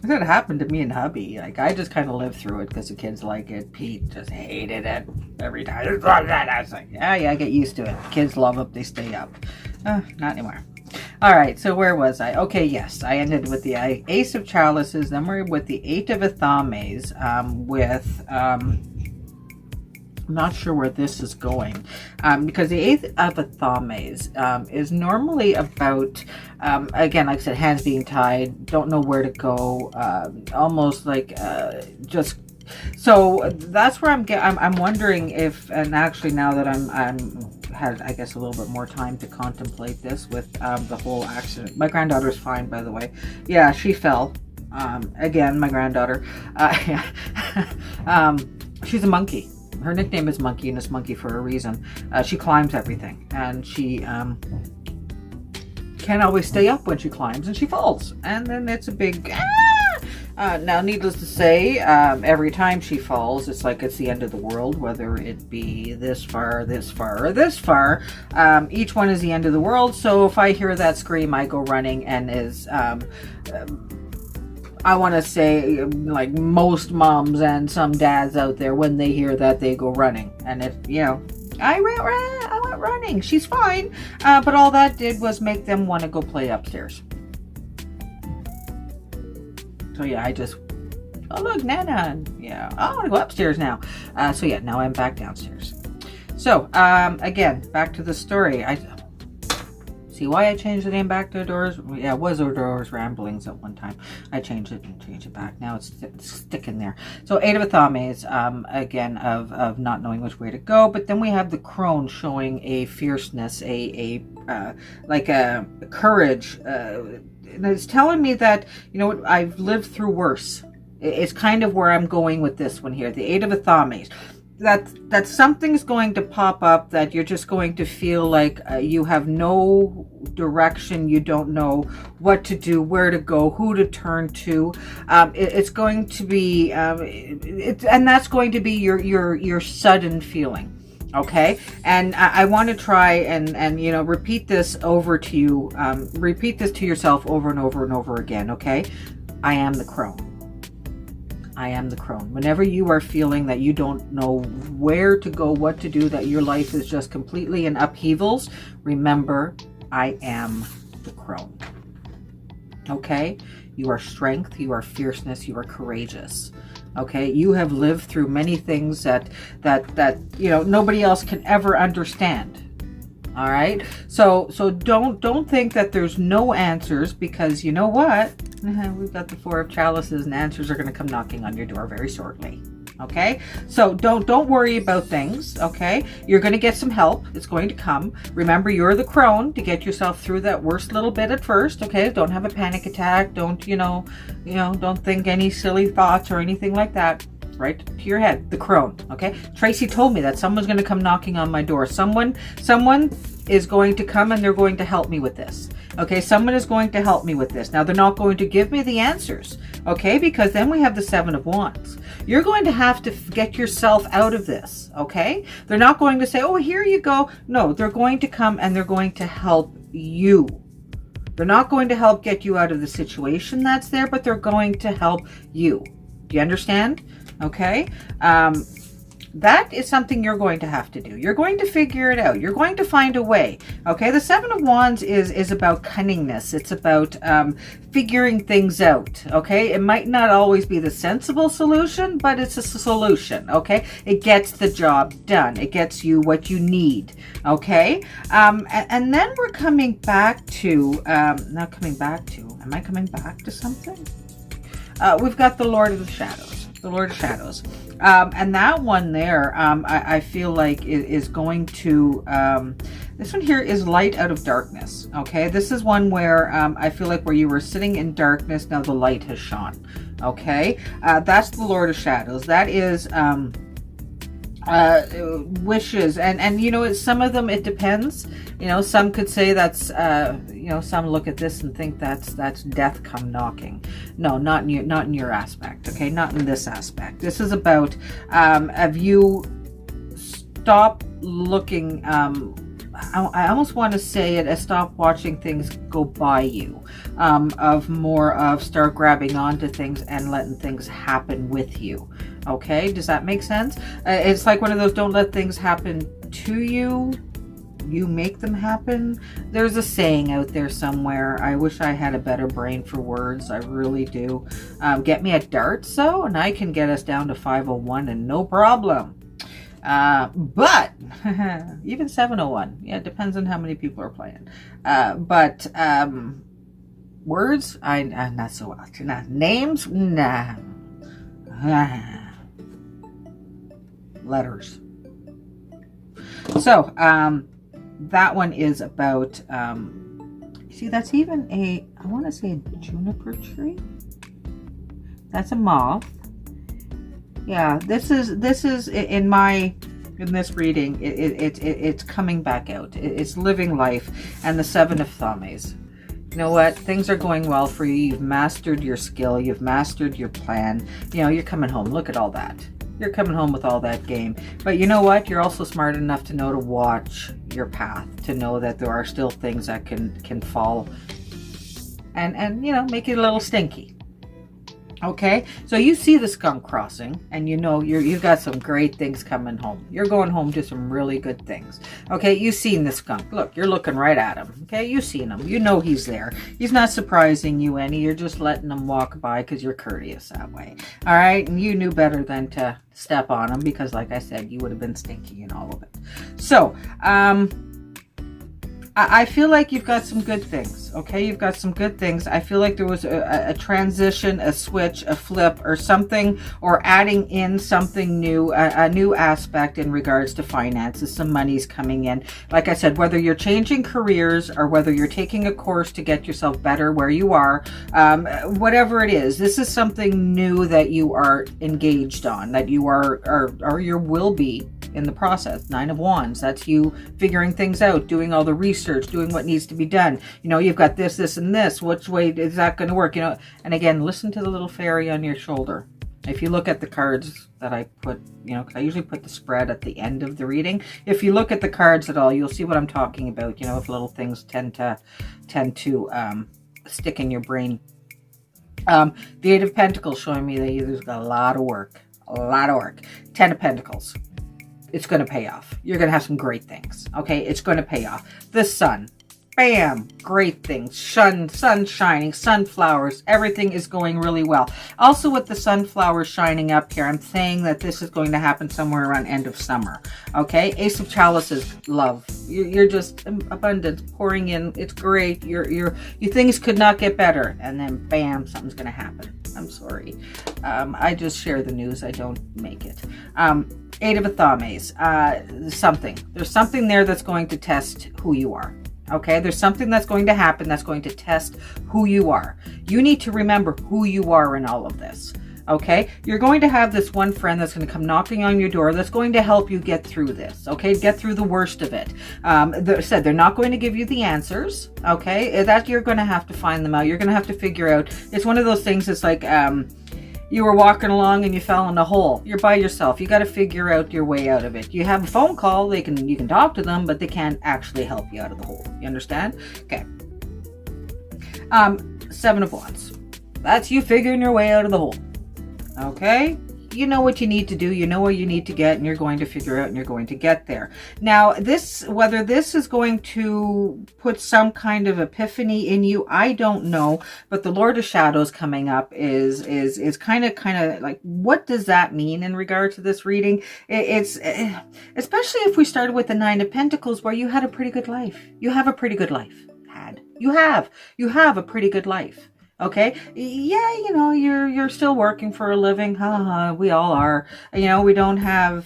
that happened to me and hubby. Like, I just kind of lived through it because the kids like it. Pete just hated it every time. I was like, yeah, I get used to it. The kids love it. They stay up. Not anymore. All right, so where was I? Okay, yes, I ended with the Ace of Chalices. Then we're with the Eight of Athames with... I'm not sure where this is going, because the Eighth of Athames is normally about, again, like I said, hands being tied, don't know where to go, almost like just. So that's where I'm wondering if, and actually now that I'm had, I guess, a little bit more time to contemplate this with the whole accident. My granddaughter's fine, by the way. Yeah, she fell. Again, my granddaughter. She's a monkey. Her nickname is Monkey, and it's Monkey for a reason. She climbs everything, and she can't always stay up when she climbs, and she falls. And then it's a big... now, needless to say, every time she falls, it's like it's the end of the world, whether it be this far, this far, or this far. Each one is the end of the world, so if I hear that scream, I go running, and is... I want to say, like most moms and some dads out there, when they hear that, they go running. And if, you know, I went running. She's fine. But all that did was make them want to go play upstairs. So yeah, I just, oh look, Nana. Yeah, I want to go upstairs now. So yeah, now I'm back downstairs. So, again, back to the story. See why I changed the name back to Adora's? Yeah, it was Adora's Ramblings at one time. I changed it and changed it back. Now it's sticking there. So 8 of Athames, again, of not knowing which way to go. But then we have the crone showing a fierceness, like a courage. And it's telling me that, you know what, I've lived through worse. It's kind of where I'm going with this one here. The 8 of Athames. That something's going to pop up that you're just going to feel like you have no direction. You don't know what to do, where to go, who to turn to. It's going to be, and that's going to be your sudden feeling. Okay, and I want to try and you know, repeat this over to you. Repeat this to yourself over and over and over again. Okay, I am the crone. I am the crone. Whenever you are feeling that you don't know where to go, what to do, that your life is just completely in upheavals, remember, I am the crone. Okay? You are strength, you are fierceness, you are courageous. Okay? You have lived through many things that you know, nobody else can ever understand. All right? So don't think that there's no answers, because you know what? We've got the 4 of Chalices, and answers are going to come knocking on your door very shortly. Okay, so don't worry about things. Okay, you're going to get some help. It's going to come. Remember, you're the crone to get yourself through that worst little bit at first. Okay, don't have a panic attack. Don't don't think any silly thoughts or anything like that. Right to your head, the crone. Okay, Tracy told me that someone's going to come knocking on my door. Someone is going to come, and they're going to help me with this. Okay, someone is going to help me with this. Now, they're not going to give me the answers, okay, because then we have the 7 of Wands. You're going to have to get yourself out of this, okay? They're not going to say, oh, here you go. No, they're going to come and they're going to help you. They're not going to help get you out of the situation that's there, but they're going to help you. Do you understand? Okay? That is something you're going to have to do. You're going to figure it out. You're going to find a way. Okay, the 7 of Wands is about cunningness. It's about figuring things out. Okay, it might not always be the sensible solution, but it's a solution. Okay, it gets the job done. It gets you what you need. Okay, and then we're coming back to, not coming back to, am I coming back to something? We've got the Lord of the Shadows. The Lord of Shadows. And that one there, I feel like is going to, this one here is light out of darkness. Okay, this is one where I feel like where you were sitting in darkness, now the light has shone. Okay, that's the Lord of Shadows. That is wishes, and you know, some of them, it depends. You know, some could say that's you know, some look at this and think that's death come knocking. No, not in your aspect. Okay, not in this aspect. This is about have you stop looking, I almost want to say it as stop watching things go by you, of more of start grabbing onto things and letting things happen with you. Okay, does that make sense? It's like one of those, don't let things happen to you, you make them happen. There's a saying out there somewhere. I wish I had a better brain for words. I really do. Get me a dart, so, and I can get us down to 501 and no problem. But even 701, yeah, it depends on how many people are playing. But words, I not so much. Nah. Names, nah. Letters. So that one is about, see, that's even a, I want to say a juniper tree. That's a moth. Yeah, this is in this reading, it's coming back out. It's living life. And the 7 of Thumbs. You know what? Things are going well for you. You've mastered your skill. You've mastered your plan. You know, you're coming home. Look at all that. You're coming home with all that game. But you know what? You're also smart enough to know to watch your path, to know that there are still things that can fall and you know, make it a little stinky. Okay, so you see the skunk crossing, and you know you've got some great things coming home. You're going home to some really good things. Okay, you've seen the skunk. Look, you're looking right at him. Okay, you've seen him. You know he's there. He's not surprising you any. You're just letting him walk by because you're courteous that way. All right, and you knew better than to step on him because, like I said, you would have been stinky and all of it. So, I feel like you've got some good things, okay? You've got some good things. I feel like there was a transition, a switch, a flip, or something, or adding in something new, a new aspect in regards to finances. Some money's coming in. Like I said, whether you're changing careers or whether you're taking a course to get yourself better where you are, whatever it is, this is something new that you are engaged on, that you are, or you will be in the process. Nine of Wands, that's you figuring things out, doing all the research, doing what needs to be done. You know, you've got this, this, and this. Which way is that going to work? You know, and again, listen to the little fairy on your shoulder. If you look at the cards that I put, you know, 'cause I usually put the spread at the end of the reading. If you look at the cards at all, you'll see what I'm talking about. You know, if little things tend to stick in your brain. The Eight of Pentacles showing me that there's got a lot of work. A lot of work. Ten of Pentacles. It's going to pay off. You're going to have some great things. Okay, it's going to pay off. The Sun. Bam! Great things. Sun shining, sunflowers. Everything is going really well. Also with the sunflowers shining up here, I'm saying that this is going to happen somewhere around end of summer. Okay? Ace of Chalices, love. You're just abundance pouring in. It's great. Your things could not get better. And then bam, something's going to happen. I'm sorry. I just share the news. I don't make it. Eight of Athames. There's something there that's going to test who you are. Okay, there's something that's going to happen that's going to test who you are. You need to remember who you are in all of this. Okay, you're going to have this one friend that's going to come knocking on your door that's going to help you get through this. Okay, get through the worst of it. They're not going to give you the answers. Okay, that you're going to have to find them out. You're going to have to figure out. It's one of those things. It's like you were walking along and you fell in a hole. You're by yourself. You got to figure out your way out of it. You have a phone call. You can talk to them, but they can't actually help you out of the hole. You understand? Okay. Seven of Wands. That's you figuring your way out of the hole. Okay? You know what you need to do. You know where you need to get, and you're going to figure out, and you're going to get there. Now, whether this is going to put some kind of epiphany in you, I don't know. But the Lord of Shadows coming up is kind of like, what does that mean in regard to this reading? It's especially if we started with the Nine of Pentacles, where you had a pretty good life. You have a pretty good life. You have a pretty good life. Okay. Yeah. You know, you're still working for a living. We all are. You know, we don't have,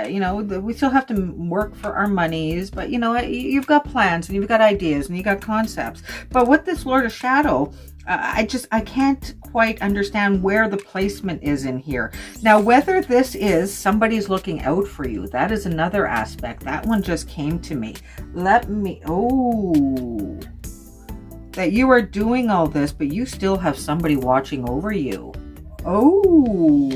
you know, we still have to work for our monies, but you know, you've got plans and you've got ideas and you got concepts. But with this Lord of Shadow, I can't quite understand where the placement is in here. Now, whether this is somebody's looking out for you, that is another aspect. That one just came to me. That you are doing all this, but you still have somebody watching over you. Oh.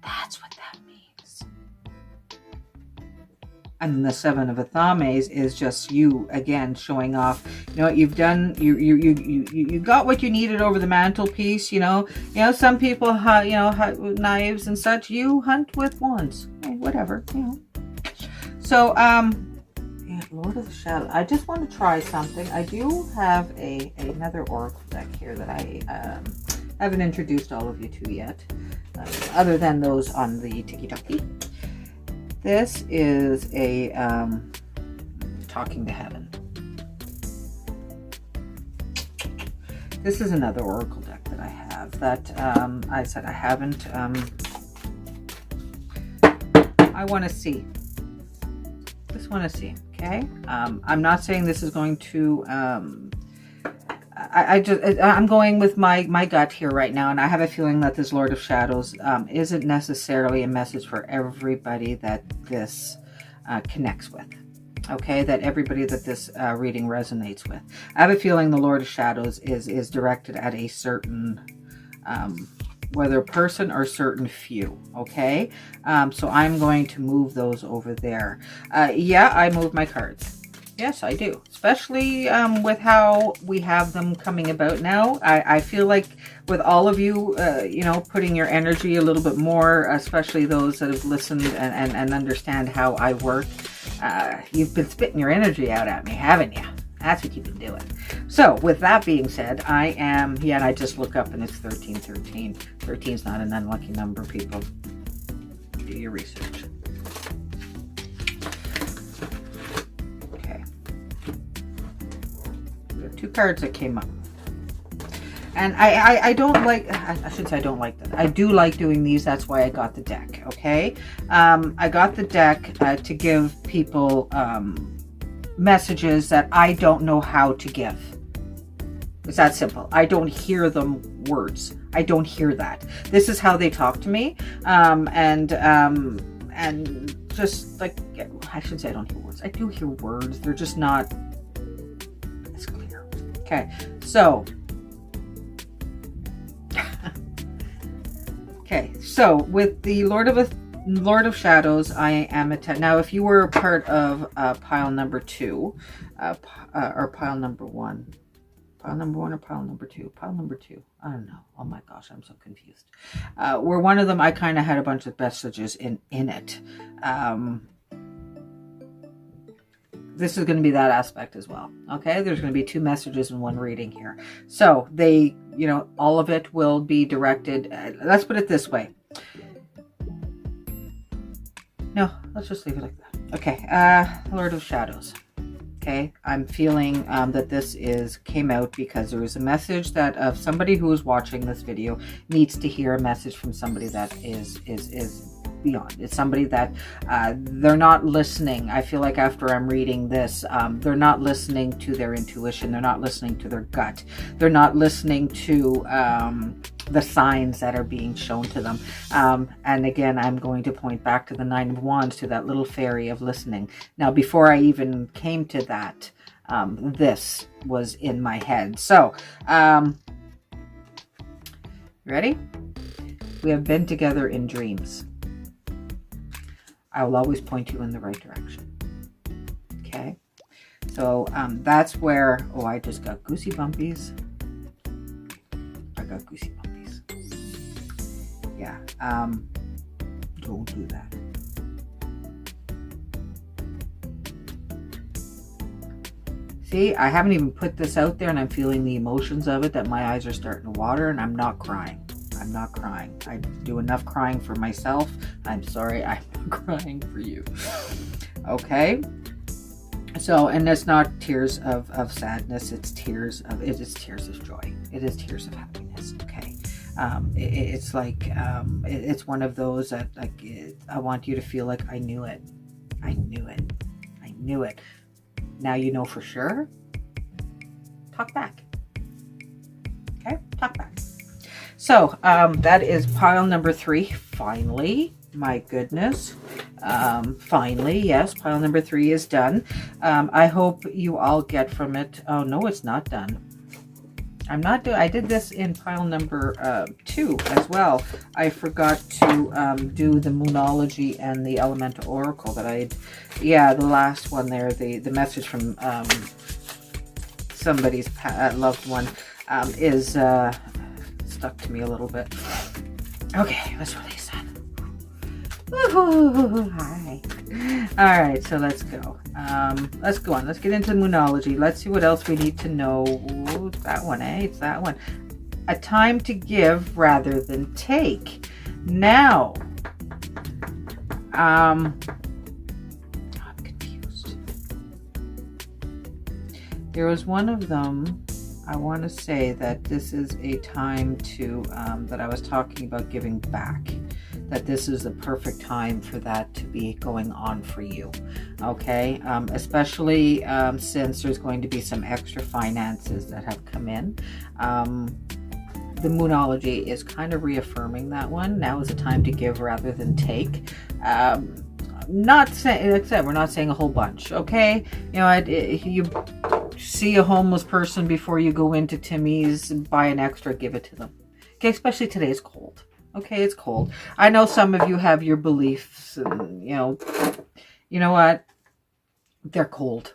That's what that means. And the Seven of Athames is just you again showing off. You know what you've done. You got what you needed over the mantelpiece. You know some people hunt with knives and such. You hunt with wands. Whatever. You know. So, yeah, Lord of the Shadow. I just want to try something. I do have another oracle deck here that I haven't introduced all of you to yet, other than those on the Tiki-Taki. This is a Talking to Heaven. This is another oracle deck that I have that I said I haven't. I want to see. Just want to see. Okay. I'm not saying this is going to. I'm going with my gut here right now, and I have a feeling that this Lord of Shadows isn't necessarily a message for everybody that this connects with. Okay, that everybody that this reading resonates with. I have a feeling the Lord of Shadows is directed at a certain whether person or certain few. Okay, so I'm going to move those over there. Yeah, I move my cards. Yes, I do. Especially with how we have them coming about now. I feel like with all of you, putting your energy a little bit more, especially those that have listened and understand how I work, you've been spitting your energy out at me, haven't you? That's what you've been doing. So with that being said, I am, yeah, and I just look up and it's 1313. 13 is not an unlucky number, people. Do your research. Okay. We have 2 cards that came up. And I don't like, I should say I don't like that. I do like doing these. That's why I got the deck, okay? I got the deck to give people messages that I don't know how to give. It's that simple. I don't hear them words. I don't hear that. This is how they talk to me. And just like, I shouldn't say I don't hear words. I do hear words. They're just not as clear. Okay, so... Okay, so with the Lord of Shadows, I am a 10. Now, if you were part of pile number 2, or pile number 1, pile number 1 or pile number 2, pile number 2, I don't know. Oh my gosh, I'm so confused. Where one of them, I kind of had a bunch of messages in it. This is going to be that aspect as well. Okay, there's going to be 2 messages in one reading here. So they, you know, all of it will be directed. Let's put it this way. No, let's just leave it like that. Okay, Lord of Shadows. Okay, I'm feeling that this came out because there was a message that of somebody who is watching this video needs to hear a message from somebody that is beyond. It's somebody that they're not listening. I feel like after I'm reading this, they're not listening to their intuition. They're not listening to their gut. They're not listening to the signs that are being shown to them. And again, I'm going to point back to the 9 of Wands, to that little fairy of listening. Now, before I even came to that, this was in my head. So, ready? We have been together in dreams. I will always point you in the right direction. Okay, so that's where, oh, I just got goosey bumpies. I got goosey bumpies. Yeah, don't do that. See, I haven't even put this out there and I'm feeling the emotions of it, that my eyes are starting to water, and I'm not crying. I'm not crying. I do enough crying for myself. I'm sorry, I'm not crying for you. Okay? So, and it's not tears of sadness, it is tears of joy. It is tears of happiness, okay? It's like, it's one of those that, like, I want you to feel like I knew it. I knew it. I knew it. Now you know for sure. Talk back. Okay? Talk back. So, that is pile number 3. Finally, my goodness. Finally, yes, pile number 3 is done. I hope you all get from it. Oh, no, it's not done. I did this in pile number 2 as well. I forgot to do the Moonology and the Elemental Oracle that the last one there, the message from somebody's loved one is stuck to me a little bit. Okay, let's release that. Woohoo! Hi. All right, so let's go. Let's go on. Let's get into Moonology. Let's see what else we need to know. Ooh, it's that one, eh? It's that one. A time to give rather than take. Now, I'm confused. There was one of them. I want to say that this is a time to, that I was talking about giving back, that this is the perfect time for that to be going on for you, okay? Especially since there's going to be some extra finances that have come in. The Moonology is kind of reaffirming that one. Now is the time to give rather than take. Not saying, like I said, we're not saying a whole bunch, okay? You know, you see a homeless person before you go into Timmy's, buy an extra, give it to them. Okay, especially today, it's cold. Okay, it's cold. I know some of you have your beliefs, and you know what? They're cold.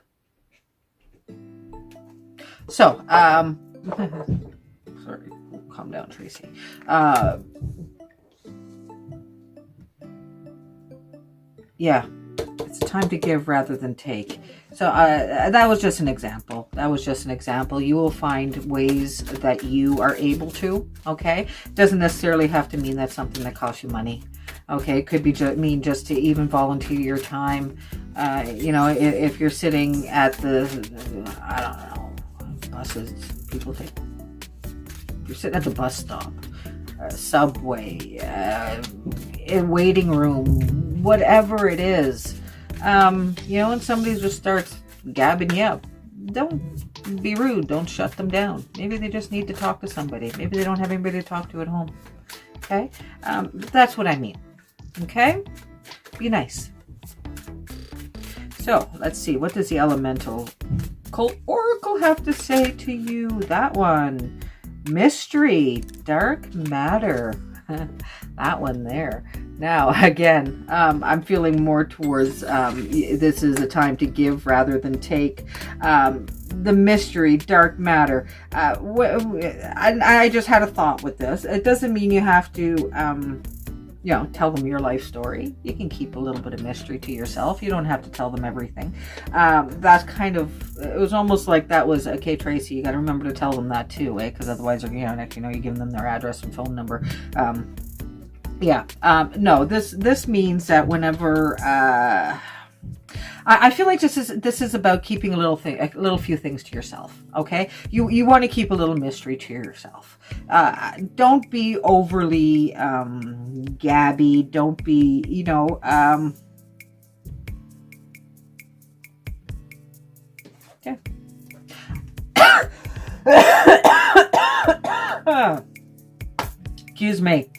So, sorry, calm down, Tracy. Yeah, it's time to give rather than take. So that was just an example. That was just an example. You will find ways that you are able to, okay? Doesn't necessarily have to mean that's something that costs you money. Okay, it could be mean just to even volunteer your time. You know, if you're sitting at the, I don't know, buses people take. If you're sitting at the bus stop, subway, a waiting room, whatever it is, you know, and somebody just starts gabbing you up, don't be rude. Don't shut them down. Maybe they just need to talk to somebody. Maybe they don't have anybody to talk to at home. Okay? That's what I mean. Okay? Be nice. So, let's see. What does the Elemental Oracle have to say to you? That one. Mystery. Dark matter. That one there. Now, again, I'm feeling more towards this is a time to give rather than take. The mystery, dark matter. I just had a thought with this. It doesn't mean you have to, you know, tell them your life story. You can keep a little bit of mystery to yourself. You don't have to tell them everything. That's kind of, it was almost like that was, okay, Tracy, you got to remember to tell them that too, eh? Because otherwise, you know, next you know, you give them their address and phone number. Yeah, no, this means that whenever, I feel like this is about keeping a little few things to yourself. Okay, you want to keep a little mystery to yourself. Don't be overly gabby. Don't be, you know. Okay. Excuse me.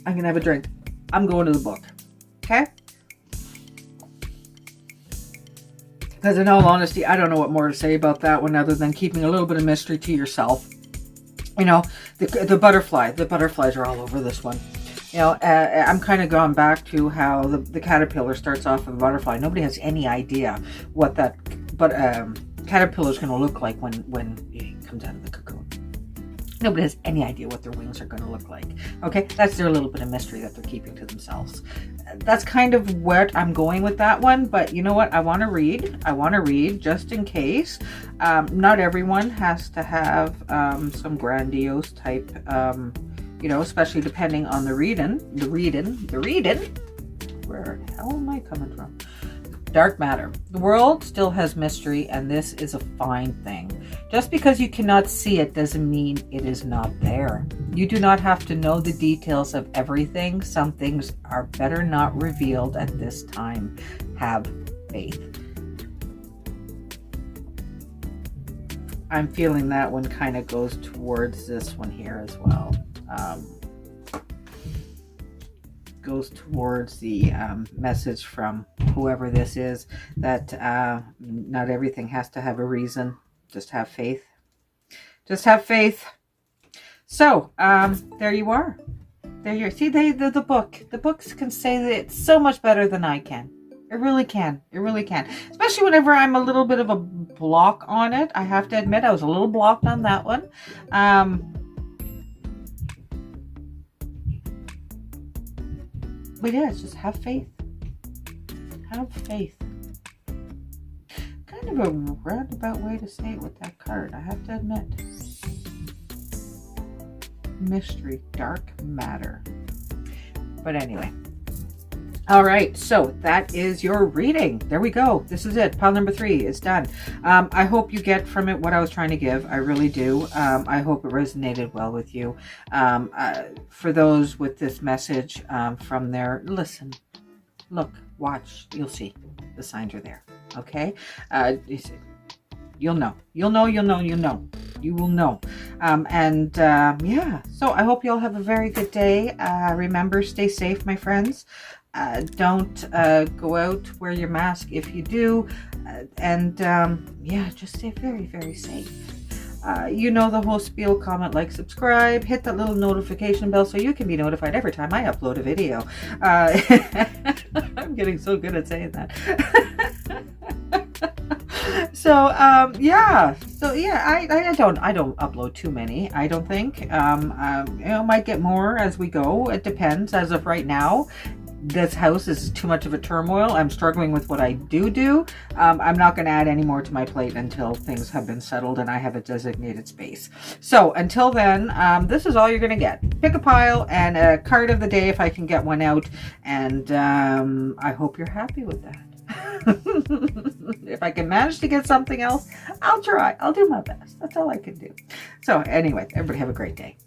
I'm gonna have a drink. I'm going to the book. Okay. Because in all honesty, I don't know what more to say about that one other than keeping a little bit of mystery to yourself. You know, the butterflies are all over this one. You know, I'm kind of going back to how the caterpillar starts off with a butterfly. Nobody has any idea what that caterpillar is going to look like when it comes out of the cocoon. Nobody has any idea what their wings are going to look like. Okay, that's their little bit of mystery that they're keeping to themselves. That's kind of what I'm going with that one. But you know what? I want to read just in case. Not everyone has to have some grandiose type, you know, especially depending on the reading. Where the hell am I coming from? Dark matter. The world still has mystery, and this is a fine thing. Just because you cannot see it doesn't mean it is not there. You do not have to know the details of everything. Some things are better not revealed at this time. Have faith. I'm feeling that one kind of goes towards this one here as well. Goes towards the message from whoever this is, that not everything has to have a reason. Just have faith. Just have faith. So there you are. There you are. See, the book. The books can say that it's so much better than I can. It really can. It really can. Especially whenever I'm a little bit of a block on it. I have to admit, I was a little blocked on that one. But yeah, just have faith. Have faith. Kind of a roundabout way to say it with that card, I have to admit. Mystery, dark matter. But anyway. All right, so that is your reading. There we go. This is it. Pile number 3 is done. I hope you get from it what I was trying to give. I really do. I hope it resonated well with you. For those with this message from there, listen, look, watch. You'll see. The signs are there. Okay? You'll know. You'll know. You will know. Yeah, so I hope you all have a very good day. Remember, stay safe, my friends. Don't go out, wear your mask if you do, yeah, just stay very, very safe. You know the whole spiel: comment, like, subscribe, hit that little notification bell so you can be notified every time I upload a video. I'm getting so good at saying that. Yeah, I don't upload too many, I don't think. You know, might get more as we go. It depends. As of right now, this house is too much of a turmoil. I'm struggling with what I do. I'm not going to add any more to my plate until things have been settled and I have a designated space. So until then, this is all you're going to get. Pick a pile and a card of the day if I can get one out. And I hope you're happy with that. If I can manage to get something else, I'll try. I'll do my best. That's all I can do. So anyway, everybody have a great day.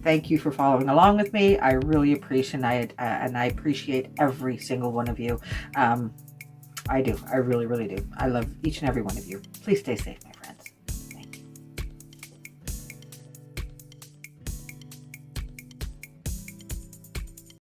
Thank you for following along with me. I really appreciate it, and I appreciate every single one of you. I do. I really, really do. I love each and every one of you. Please stay safe.